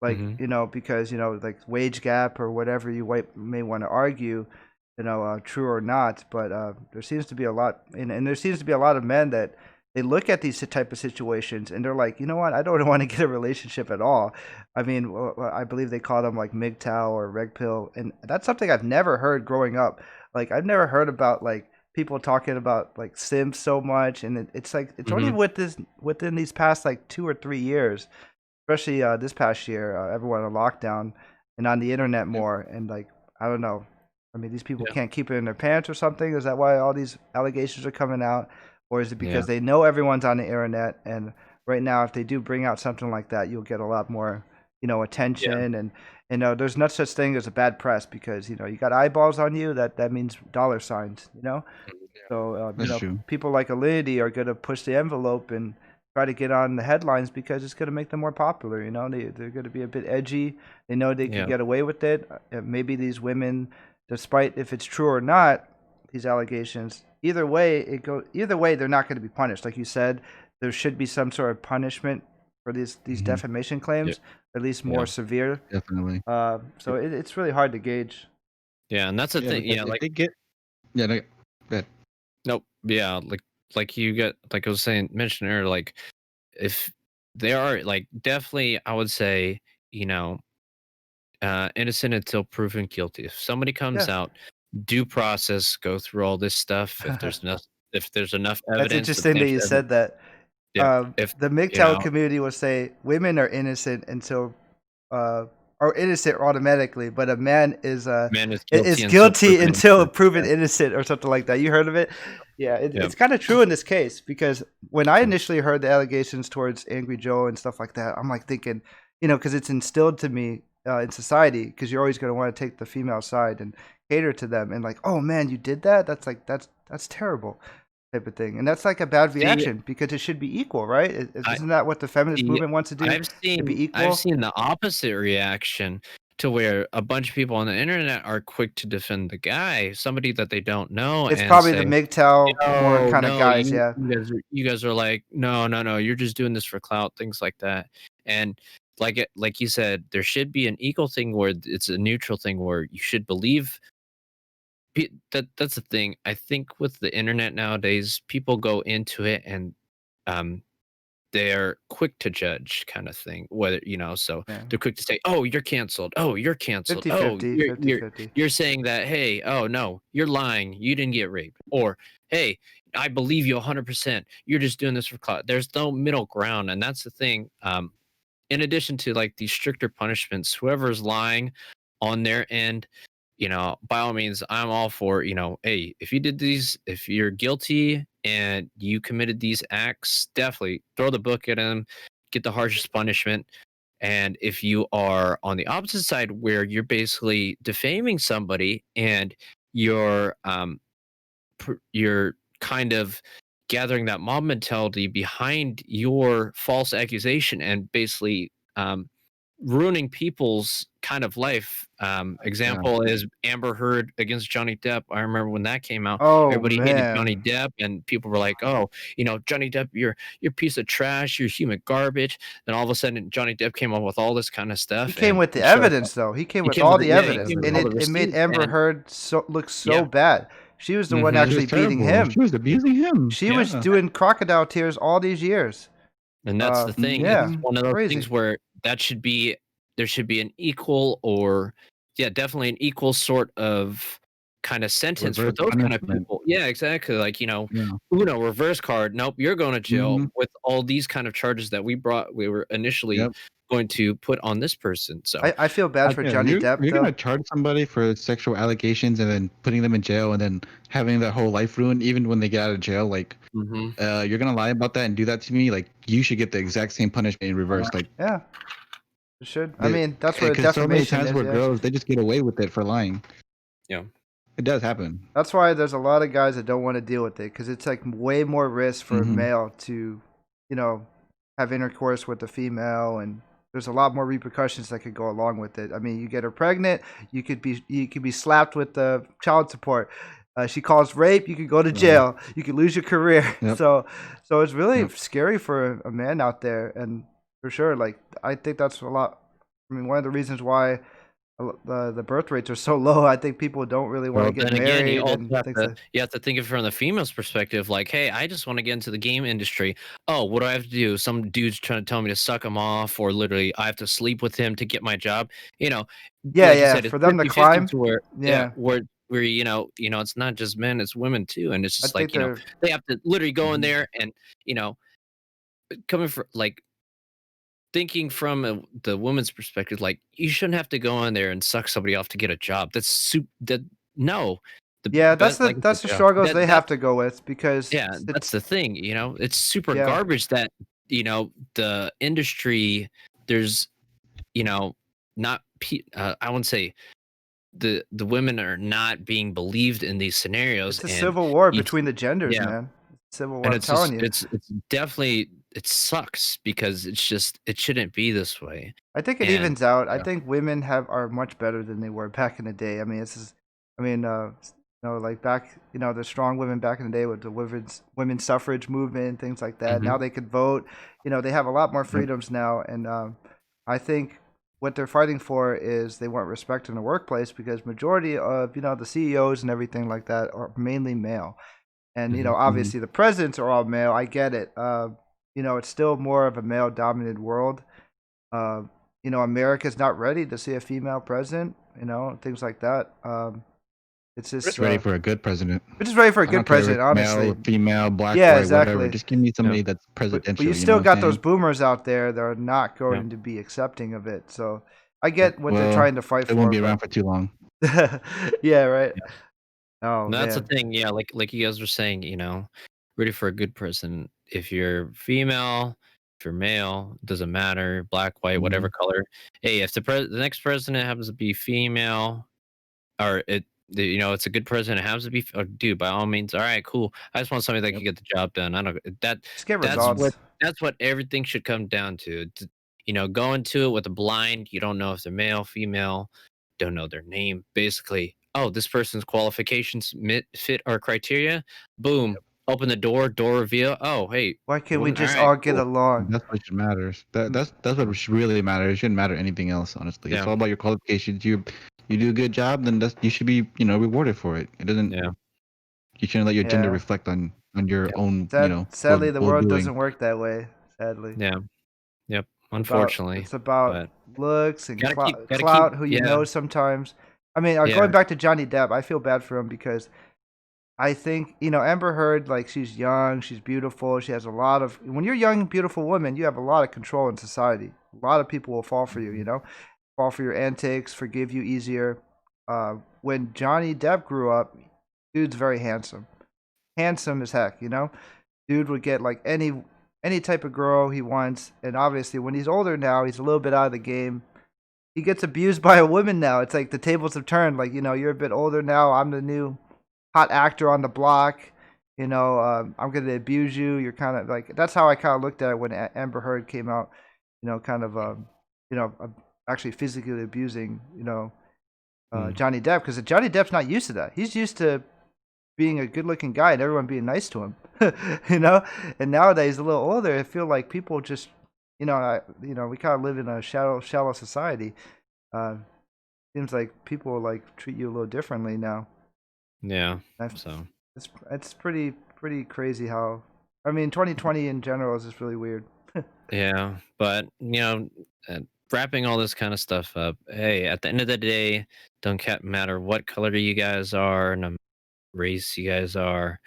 like Mhm. because like wage gap or whatever you may want to argue, true or not. But there seems to be a lot, and there seems to be a lot of men that they look at these type of situations and they're like, you know what, I don't want to get a relationship at all. I mean, I believe they call them like MGTOW or Reg Pill, and that's something I've never heard growing up. Like I've never heard about like people talking about like Sims so much, and it's like it's only Mhm. within these past like 2 or 3 years, especially this past year, everyone on lockdown and on the internet Yeah. more, and like I don't know. I mean, these people Yeah. can't keep it in their pants or something. Is that why all these allegations are coming out, or is it Yeah. because they know everyone's on the internet? And right now, if they do bring out something like that, you'll get a lot more, Yeah. attention, and there's no such thing as a bad press because you got eyeballs on you. That means dollar signs. So That's true. people like Alinity are going to push the envelope and try to get on the headlines because it's going to make them more popular. They're going to be a bit edgy. They know they can Yeah. get away with it. Maybe these women, despite if it's true or not, these allegations. Either way, they're not going to be punished. Like you said, there should be some sort of punishment for these Mhm. defamation Yeah. claims, at least more Yeah. severe. Definitely. So it's really hard to gauge. Yeah. And that's the Yeah, thing. because Yeah. if Like, they get yeah, they, that nope. Yeah. Like you get, like I was saying, mentioned earlier, like if they are like definitely, I would say, you know, innocent until proven guilty. If somebody comes Yeah. out, due process, go through all this stuff. If there's enough That's evidence, interesting that you substantial evidence, said that. yeah. If The you MGTOW know, community will say women are innocent until uh, are innocent automatically, but a man man is is guilty until guilty proven until innocent. proven Yeah. innocent or something like that. You heard of it? Yeah, Yeah. it's kind of true in this case because when I initially heard the allegations towards Angry Joe and stuff like that, I'm like thinking, because it's instilled to me in society because you're always going to want to take the female side and cater to them and like, oh man, you did that? That's terrible type of thing. And that's like a bad See, reaction because it should be equal, right? I Isn't that what the feminist see. movement wants to do? To be I've equal? seen the opposite reaction to where a bunch of people on the internet are quick to defend the guy, somebody that they don't know, It's and probably the say, MGTOW more "No, kind of no, guys, yeah. you guys are like, no, no, no, you're just doing this for clout, things like that." And like you said, there should be an equal thing where it's a neutral thing where you should believe that's the thing. I think with the internet nowadays, people go into it and um they're quick to judge kind of thing, whether so Yeah. they're quick to say, oh you're canceled, oh you're canceled, oh 50-50, you're 50-50. you're saying that, hey, oh no, you're lying, you didn't get raped, or hey, I believe you 100%, you're just doing this for clout. There's no middle ground, and that's the thing. In addition to like these stricter punishments, whoever's lying on their end, by all means, I'm all for, hey, if you did these, if you're guilty and you committed these acts, definitely throw the book at them, get the harshest punishment. And if you are on the opposite side where you're basically defaming somebody and you're you're kind of gathering that mob mentality behind your false accusation and basically ruining people's kind of life. Example is Amber Heard against Johnny Depp. I remember when that came out, Oh everybody hated Johnny man, Depp, and people were like, "Oh, Johnny Depp, you're a piece of trash, you're human garbage." Then all of a sudden, Johnny Depp came up with all this kind of he stuff, came and with the he showed evidence though. He came he with came with all it, the yeah, he evidence, came with and all the it made receipts, Amber and Heard look so yeah, bad. She was the one hmm She was actually beating terrible. him. She was abusing him. She was Yeah. doing crocodile tears all these years. and that's the thing. It's Yeah, Mhm. one of those crazy. things where there should be an equal, or yeah, definitely an equal sort of kind of sentence for Reverse those kind of punishment. people. Yeah, exactly. Like, Yeah. Uno reverse card. Nope, you're going to jail hmm with all these kind of charges that we were initially Yep. going to put on this person. So I feel bad for Yeah. Johnny Depp You're though. gonna charge somebody for sexual allegations and then putting them in jail and then having their whole life ruined even when they get out of jail. Like, mhm. you're gonna lie about that and do that to me. Like, you should get the exact same punishment in reverse. Like, Yeah, it should. I the mean, that's what a because so many defamation times is. where Yeah. girls they just get away with it for lying. Yeah. It does happen. That's why there's a lot of guys that don't want to deal with it because it's like way more risk for a hmm male to, have intercourse with a female, and there's a lot more repercussions that could go along with it. I mean, you get her pregnant, you could be slapped with the child support. She calls rape, you could go to jail, you could lose your career. Yep. So it's really Yep. scary for a man out there, and for sure, like I think that's a lot. I mean, one of the reasons why the birth rates are so low. I think people don't really want Well, to get then again, married and things like. you have to think of it from the female's perspective. Like, hey, I just want to get into the game industry. Oh, what do I have to do? Some dude's trying to tell me to suck him off, or literally I have to sleep with him to get my job. You know, Yeah, like you yeah. said, it's For them to 50-50 climb, to where, yeah, yeah. where it's not just men, it's women too, and it's I just think like, they're. they have to literally go in hmm there and you know coming from like thinking from the woman's perspective, like you shouldn't have to go in there and suck somebody off to get a job. That no, the Yeah, best, like I said, that's the yeah, struggles they have that's to go with because yeah, that's it's the thing. It's super yeah. garbage that the industry. There's not I wouldn't say the women are not being believed in these scenarios, It's a and civil war you between the genders, yeah, man. Civil war. and I'm it's just telling you. it's definitely, it sucks because it shouldn't be this way. I think it And evens out. I yeah. think women are much better than they were back in the day. I mean, like back, the strong women back in the day with the women's suffrage movement and things like that. Now Mhm. they could vote. They have a lot more Yep. freedoms now, and I think what they're fighting for is they want respect in the workplace because majority of the CEOs and everything like that are mainly male, and Mhm. hmm obviously the presidents are all male. I get it. It's still more of a male dominated world. Uh, America's not ready to see a female president, things like that. It's We're just, just ready for a good president. we're just ready for a I good don't care if president, it's male, honestly. or female, black, Yeah, white, whatever. exactly. Just give me Yeah. somebody that's But presidential. you You know still what I'm got those saying? boomers out there that are not Yeah. going to be accepting of it. So I Yeah. get what they're Well, trying to fight they won't for, be around but for too long. yeah, right. Yeah. Oh And that's the man. thing. Yeah, like you guys were saying, ready for a good person. If you're female, if you're male, doesn't matter, black, white, hmm whatever color. Hey, if the next president happens to be female, or it's a good president, it happens to be, dude, by all means, all right, cool. I just want somebody that Yep. can get the job done. I don't Just get that's hmm what results. everything should come down to. Go into it with a blind. You don't know if they're male, female, don't know their name. Basically, oh, this person's qualifications fit our criteria. Boom, open the door reveal. Oh, hey, Why can't we woman. All just right, all get cool. along? That's what should matters. That Mm, that's what should really matter. It shouldn't matter anything else. Honestly, it's Yeah, all about your qualifications. You do a good job, then you should be rewarded for it. It doesn't. yeah, You shouldn't let your gender Yeah. reflect on your yep, own Sadly, the well world doing. doesn't work that way. Sadly. yeah, yep. About Unfortunately, it's about but looks and gotta keep, clout, who you yeah, know sometimes. I mean, yeah. going back to Johnny Depp, I feel bad for him because I think, Amber Heard, like she's young, she's beautiful, she has a lot of when you're a young, beautiful woman, you have a lot of control in society. A lot of people will fall for you, fall for your antics, forgive you easier. When Johnny Depp grew up, dude's very handsome. Handsome as heck, dude would get like any type of girl he wants, and obviously when he's older now, he's a little bit out of the game. He gets abused by a woman now. It's like the tables have turned. Like you're a bit older now. I'm the new hot actor on the block. I'm gonna abuse you. You're that's how I kind of looked at it when Amber Heard came out. Kind of actually physically abusing, Hmm. Johnny Depp, because Johnny Depp's not used to that. He's used to being a good-looking guy and everyone being nice to him, you know. And nowadays, a little older, I feel like people just, we kind of live in a shallow society. Uh, Seems like people like treat you a little differently now. Yeah. I've, So it's pretty crazy how. I mean, 2020 in general is just really weird. yeah, but wrapping all this kind of stuff up. Hey, at the end of the day, don't matter what color you guys are, no race you guys are.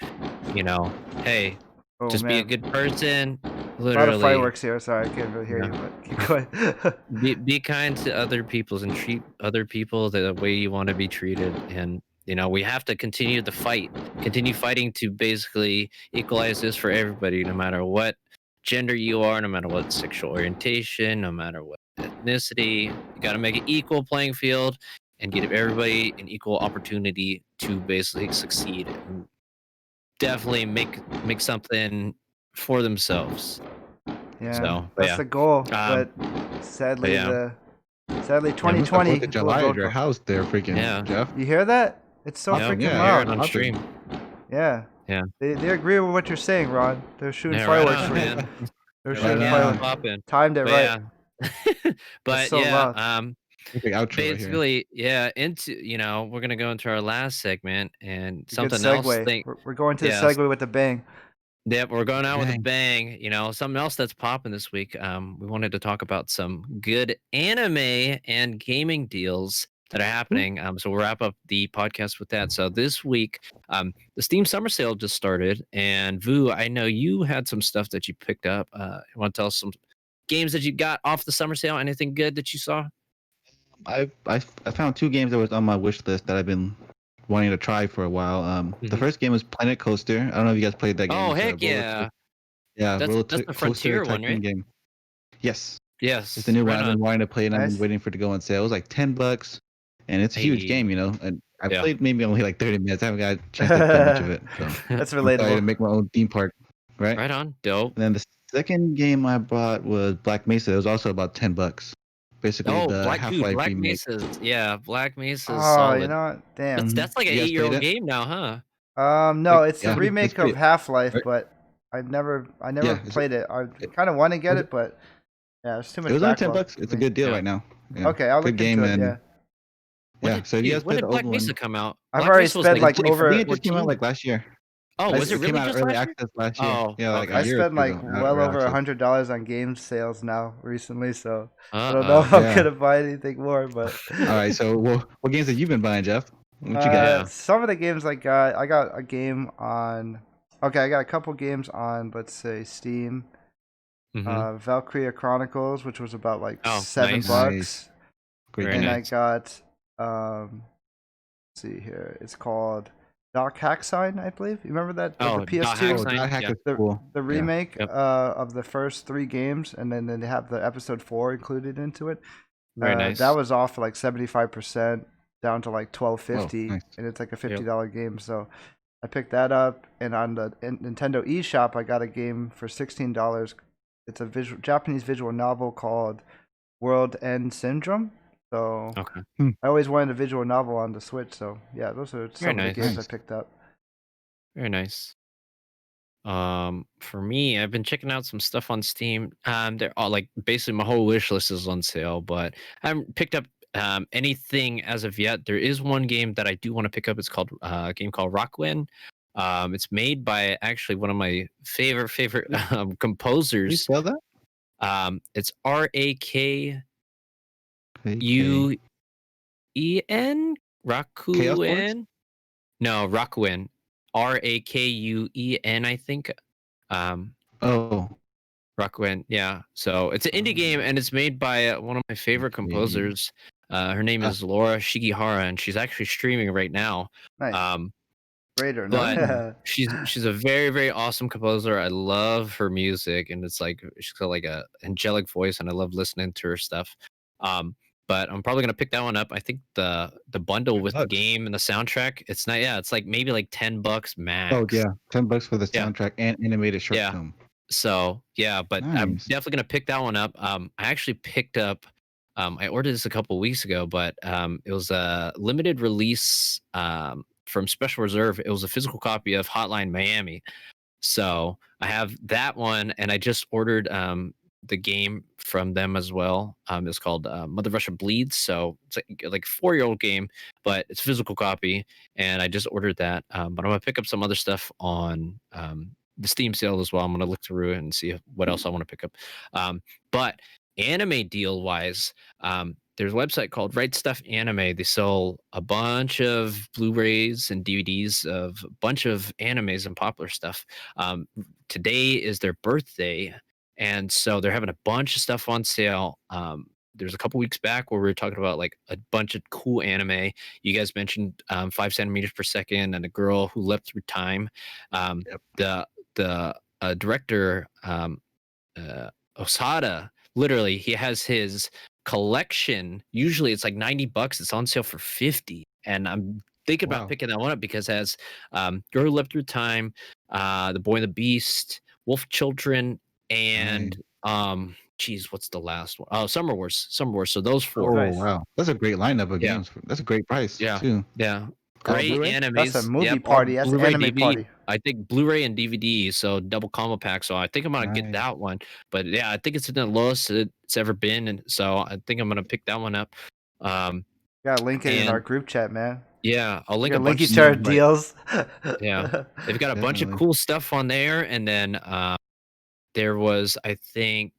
Hey, Oh just be a man, good person. a lot of Literally, fireworks here. Sorry, I can't really hear yeah. you, but keep going. Be kind to other peoples and treat other people the way you want to be treated. And we have to continue the fight, continue fighting to basically equalize this for everybody, no matter what gender you are, no matter what sexual orientation, no matter what ethnicity. You got to make an equal playing field and give everybody an equal opportunity to basically succeed and definitely make something for themselves. Yeah, So, but that's yeah, the goal. um, But but sadly, yeah, Yeah, 2020 4th of will July go at your for. house there, freaking yeah. Jeff. You hear that? It's so Yeah, freaking I Yeah, hear it loud. on popping. stream. Yeah, Yeah. they agree with what you're saying, Ron. They're shooting Yeah, right fireworks on, for you. man. They're Right shooting Yeah, on. fireworks. popping. Timed it But right. yeah. It's But so yeah, loud. Big outro right here. basically, yeah, we're gonna go into our last segment and It's a good something else segue. We're going to the yeah, segue with a bang. yep, we're going out with a Bang. bang. Something else that's popping this week. We wanted to talk about some good anime and gaming deals that are happening. So we'll wrap up the podcast with that. So this week, the Steam Summer Sale just started, and Vu, I know you had some stuff that you picked up. You want to tell us some games that you got off the summer sale? Anything good that you saw? I found 2 games that was on my wish list that I've been wanting to try for a while. The Mhm. first game was Planet Coaster. I don't know if you guys played that game. Oh It's a heck yeah, roller that's the coaster Frontier one, tycoon right? game. Yes, it's the Yes, new one right I've been on. wanting to play, and I've been Nice. waiting for it to go on sale. It was like $10, and it's a huge Hey, game, And I yeah. played maybe only like 30 minutes. I haven't got a chance to play much of it, so That's I'm excited to relatable. make my own theme park, right? Right on, dope. And then the second game I bought was Black Mesa. It was also about $10. Basically, Oh, the Half-Life Black remake. Mesa's yeah, Black Mesa's Oh, you solid. know what? Damn. That's like an You guys played 8-year-old it? game now, huh? No, it's the Yeah, it's remake of pretty. Half-Life, Right? but I never Yeah, played it. I it, kind of want to it get was it, but yeah, there's too it much was only $10. backlog for It's a me. good deal Yeah. right now. Yeah, Okay, I'll good look into game, it. and Yeah, so if you guys When played did the old Black Mesa one, come out? I've Black already Mesa was spent like like I think it just came out 2014. like last year. Oh, I, was it It came really out just early last year? access last year. Oh, Yeah, like a I okay. year or spent two like ago. well Early over access. $100 on game sales now recently, so I don't know Uh-oh. if I'm Yeah. gonna buy anything more. But All right. So, what games have you been buying, Jeff? What you got? Yeah. some of the games I got a game on. Okay, I got a couple games on, let's say Steam. Mm-hmm. Valkyria Chronicles, which was about like Oh, seven nice. Nice. bucks, Great Very and game. I nice. got let's see here. It's called Doc Hacksign, I believe. You remember that? The Oh, Dot PS2, Oh, Hacksign. that hack Yeah. is the cool. the Yeah. remake Yep. of the first 3 games, and then they have the episode 4 included into it. Very That nice. was off for like 75% down to like Whoa, $12.50, nice. and it's like a Yep. $50 game. So I picked that up, and on the Nintendo eShop, I got a game for $16. It's a Japanese visual novel called World End Syndrome. So Okay. I always wanted a visual novel on the Switch. So yeah, those are Very some of the nice. games I Nice. picked up. Very nice. For me, I've been checking out some stuff on Steam. They're all like basically my whole wish list is on sale, but I haven't picked up anything as of yet. There is one game that I do want to pick up. It's called a game called Rockwind. It's made by actually one of my favorite Can you composers. spell that? It's RAKUEN AK. Chaos Boards? Rakuen. No, Rockwind. RAKUEN, I think. Um, Oh. Rockwind, yeah. So it's an indie game, and it's made by one of my favorite Okay. composers. Her name Ah, is Laura Shigihara, and she's actually streaming right now. Nice. Um, Greater, but oh. no? she's a very very awesome composer. I love her music, and it's like she's got like a angelic voice, and I love listening to her stuff. Um, but I'm probably gonna pick that one up. I think the bundle with the $10. game and the soundtrack, it's not. Yeah, it's like maybe like $10 Oh max. yeah, $10 for the Yeah, soundtrack and animated short yeah. film. So yeah, but I'm Nice. definitely gonna pick that one up. I actually picked up I ordered this a couple weeks ago, but it was a limited release from Special Reserve. It was a physical copy of Hotline Miami. So I have that one, and I just ordered the game from them as well. It's called Mother Russia Bleeds. So it's like a 4-year-old game, but it's a physical copy, and I just ordered that. But I'm gonna pick up some other stuff on the Steam sale as well. I'm gonna look through it and see what else I want to pick up. But anime deal wise, there's a website called Right Stuff Anime. They sell a bunch of Blu-rays and DVDs of a bunch of animes and popular stuff. Today is their birthday, and so they're having a bunch of stuff on sale. There's a couple weeks back where we were talking about like a bunch of cool anime. You guys mentioned 5 centimeters per second and a girl who leapt through time. Yep. The director Osada, literally, he has his collection. Usually it's like $90. It's on sale for 50, and I'm thinking about Wow. picking that one up because it has Girl Who Leapt Through Time, The Boy and the Beast, Wolf Children, and geez, what's the last one? Oh, Summer Wars. So those Oh, four. Nice. wow. That's a great lineup of Yeah. games. That's a great price, Yeah. too. Yeah. Great Blu-ray? animes. That's a movie Yep, party. That's an Blu-ray, anime DVD. party. I think Blu-ray and DVD, so double combo pack. So I think I'm gonna get Nice. that one. But yeah, I think it's the lowest it's ever been, and so I think I'm gonna pick that one up. Gotta link it in our And group chat, man. yeah, I'll link We're a gonna link bunch of each other stuff. But deals. yeah, they've got a bunch of Definitely. cool stuff on there, and then there was, I think,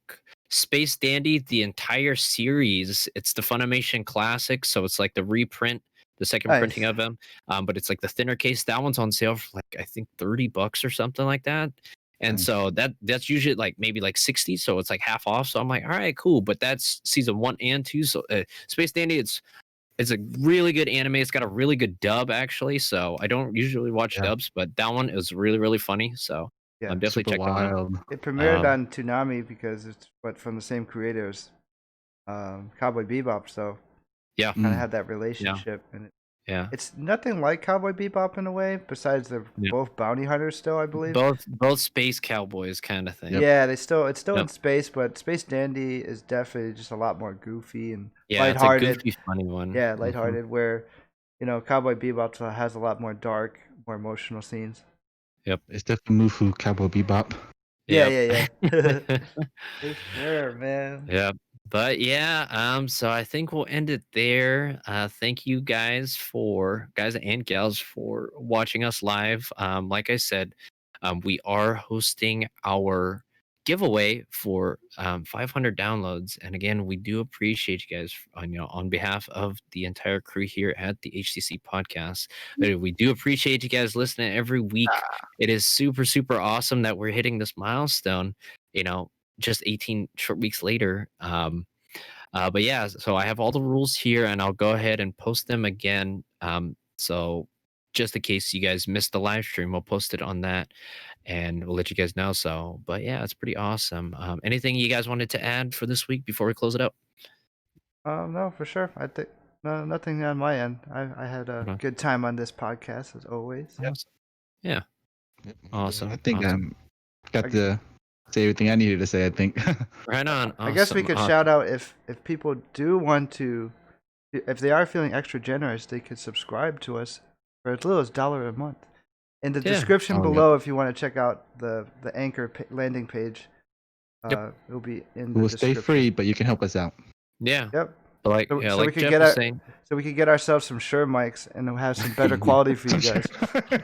Space Dandy, the entire series. It's the Funimation Classic, so it's like the reprint, the second printing Nice. of them. But it's like the thinner case. That one's on sale for like I think $30 or something like that. And Nice. so that's usually like maybe like 60, so it's like half off. So I'm like, all right, cool. But that's season 1 and 2. So Space Dandy, it's a really good anime. It's got a really good dub actually. So I don't usually watch Yeah. dubs, but that one is really really funny. So Yeah. definitely Super check that one out. wild. It premiered Um, on Toonami because it's from the same creators, Cowboy Bebop. So Yeah, kind of Mm. had that relationship, and yeah. it's nothing like Cowboy Bebop in a way. Besides, they're Yep. both bounty hunters still, I believe. Both space cowboys kind of thing. Yep. Yeah, it's still in Yep. space, but Space Dandy is definitely just a lot more goofy and Yeah, it's a lighthearted. goofy, funny one. Yeah, lighthearted. Where Cowboy Bebop has a lot more dark, more emotional scenes. It's definitely Mufu Cowboy Bebop. Yeah, Yep. For sure, man. Yep. But yeah, so I think we'll end it there. Thank you guys and gals for watching us live. Like I said, we are hosting our giveaway for 500 downloads, and again, we do appreciate you guys on behalf of the entire crew here at the HTC podcast. We do appreciate you guys listening every week. It is super super awesome that we're hitting this milestone. Just 18 short weeks later. But yeah, so I have all the rules here, and I'll go ahead and post them again. So just in case you guys missed the live stream, we'll post it on that, and we'll let you guys know. So, but yeah, it's pretty awesome. Anything you guys wanted to add for this week before we close it out? No, for sure. I think nothing on my end. I had a Okay. good time on this podcast as always. Awesome. Yeah. Yep. Awesome. I think Awesome. got to say everything I needed to say, I think. Right on. I guess we Awesome, could awesome. shout out if people do want to, if they are feeling extra generous, they could subscribe to us for as little as $1 a month. In the Yeah. description Oh, yeah. below, if you want to check out the Anchor landing page, Yep. it'll be in the We'll stay description. free, but you can help us out. Yeah. Yep. But like, So- yeah, so like we could Jeff get was our- saying, So we could get ourselves some Shure mics and have some better quality for you guys.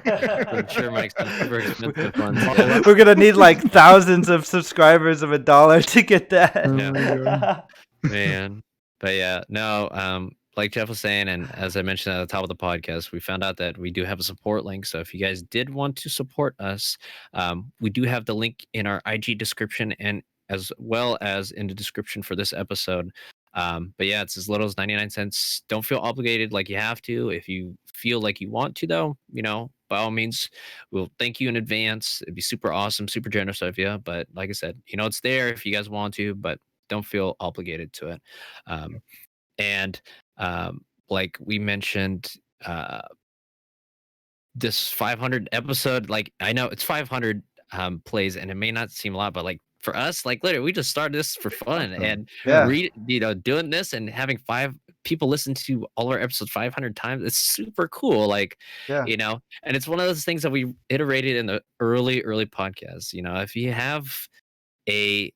I'm sure Mike's some super expensive ones. Yeah. We're gonna need like thousands of subscribers of $1 to get that. Yeah. Man. But yeah, no, like Jeff was saying, and as I mentioned at the top of the podcast, we found out that we do have a support link. So if you guys did want to support us, we do have the link in our IG description and as well as in the description for this episode. But yeah, it's as little as 99 cents. Don't feel obligated like you have to. If you feel like you want to, though, by all means, we'll thank you in advance. It'd be super awesome, super generous of you. But like I said, it's there if you guys want to, but don't feel obligated to it. And like we mentioned, this 500 episode, like I know it's 500 plays, and it may not seem a lot, but like for us, like literally, we just started this for fun, Awesome. and Yeah. doing this and having 5 people listen to all our episodes 500 times. It's super cool. Like, Yeah. and it's one of those things that we iterated in the early podcasts. If you have a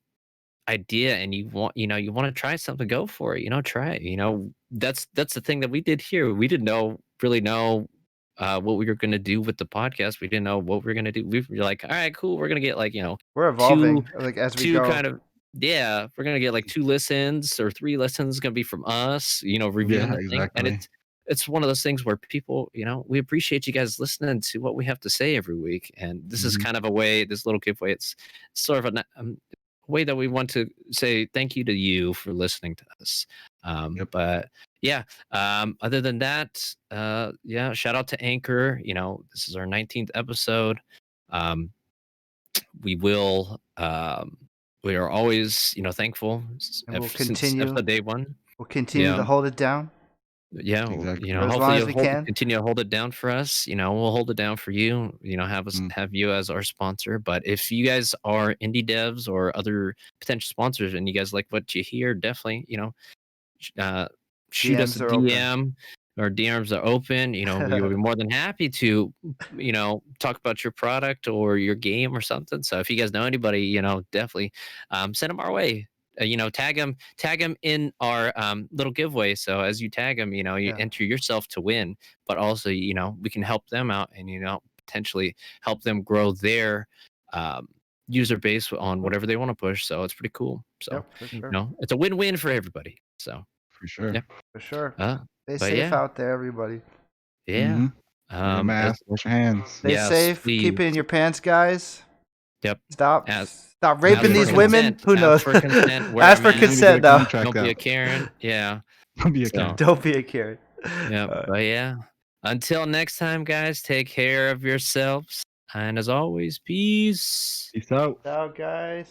idea and you want to try something, go for it. Try it. That's the thing that we did here. We didn't really know what we were going to do with the podcast. We didn't know what we were going to do. We were like, all right, cool, we're going to get like We're evolving like as we two go. kind of we're going to get like 2 listens or 3 listens going to be from us, reviewing the thing. And exactly. it's one of those things where people, we appreciate you guys listening to what we have to say every week. And this is kind of a way, this little giveaway, it's sort of a way that we want to say thank you to you for listening to us. But yeah, other than that, shout out to Anchor. This is our 19th episode. We are always, thankful. And we'll Since continue. episode day 1. We'll continue to hold it down. Yeah, Exactly. For as hopefully long as you'll we can. continue to hold it down for us. We'll hold it down for you. Have you as our sponsor. But if you guys are indie devs or other potential sponsors and you guys like what you hear, definitely shoot us a DMs are open. DM. Our DMs are open. We will be more than happy to talk about your product or your game or something. So if you guys know anybody, definitely send them our way. Tag them in our little giveaway. So as you tag them, you enter yourself to win, but also, we can help them out and, potentially help them grow their user base on whatever they want to push. So it's pretty cool. So, for sure. it's a win-win for everybody. So For sure. Yeah. For sure. Stay but safe out there, everybody. Yeah. Wear a mask, wash your hands. Stay safe. please. Keep it in your pants, guys. Yep. Stop Ask raping these for women. consent. Who knows? Ask for consent. Wear Ask a for mask. consent now. Don't be a Karen. Yeah. Don't be a So- Karen. Don't be a Karen. Yeah. But yeah. Until next time, guys, take care of yourselves. And as always, peace. Peace out. Ciao, guys.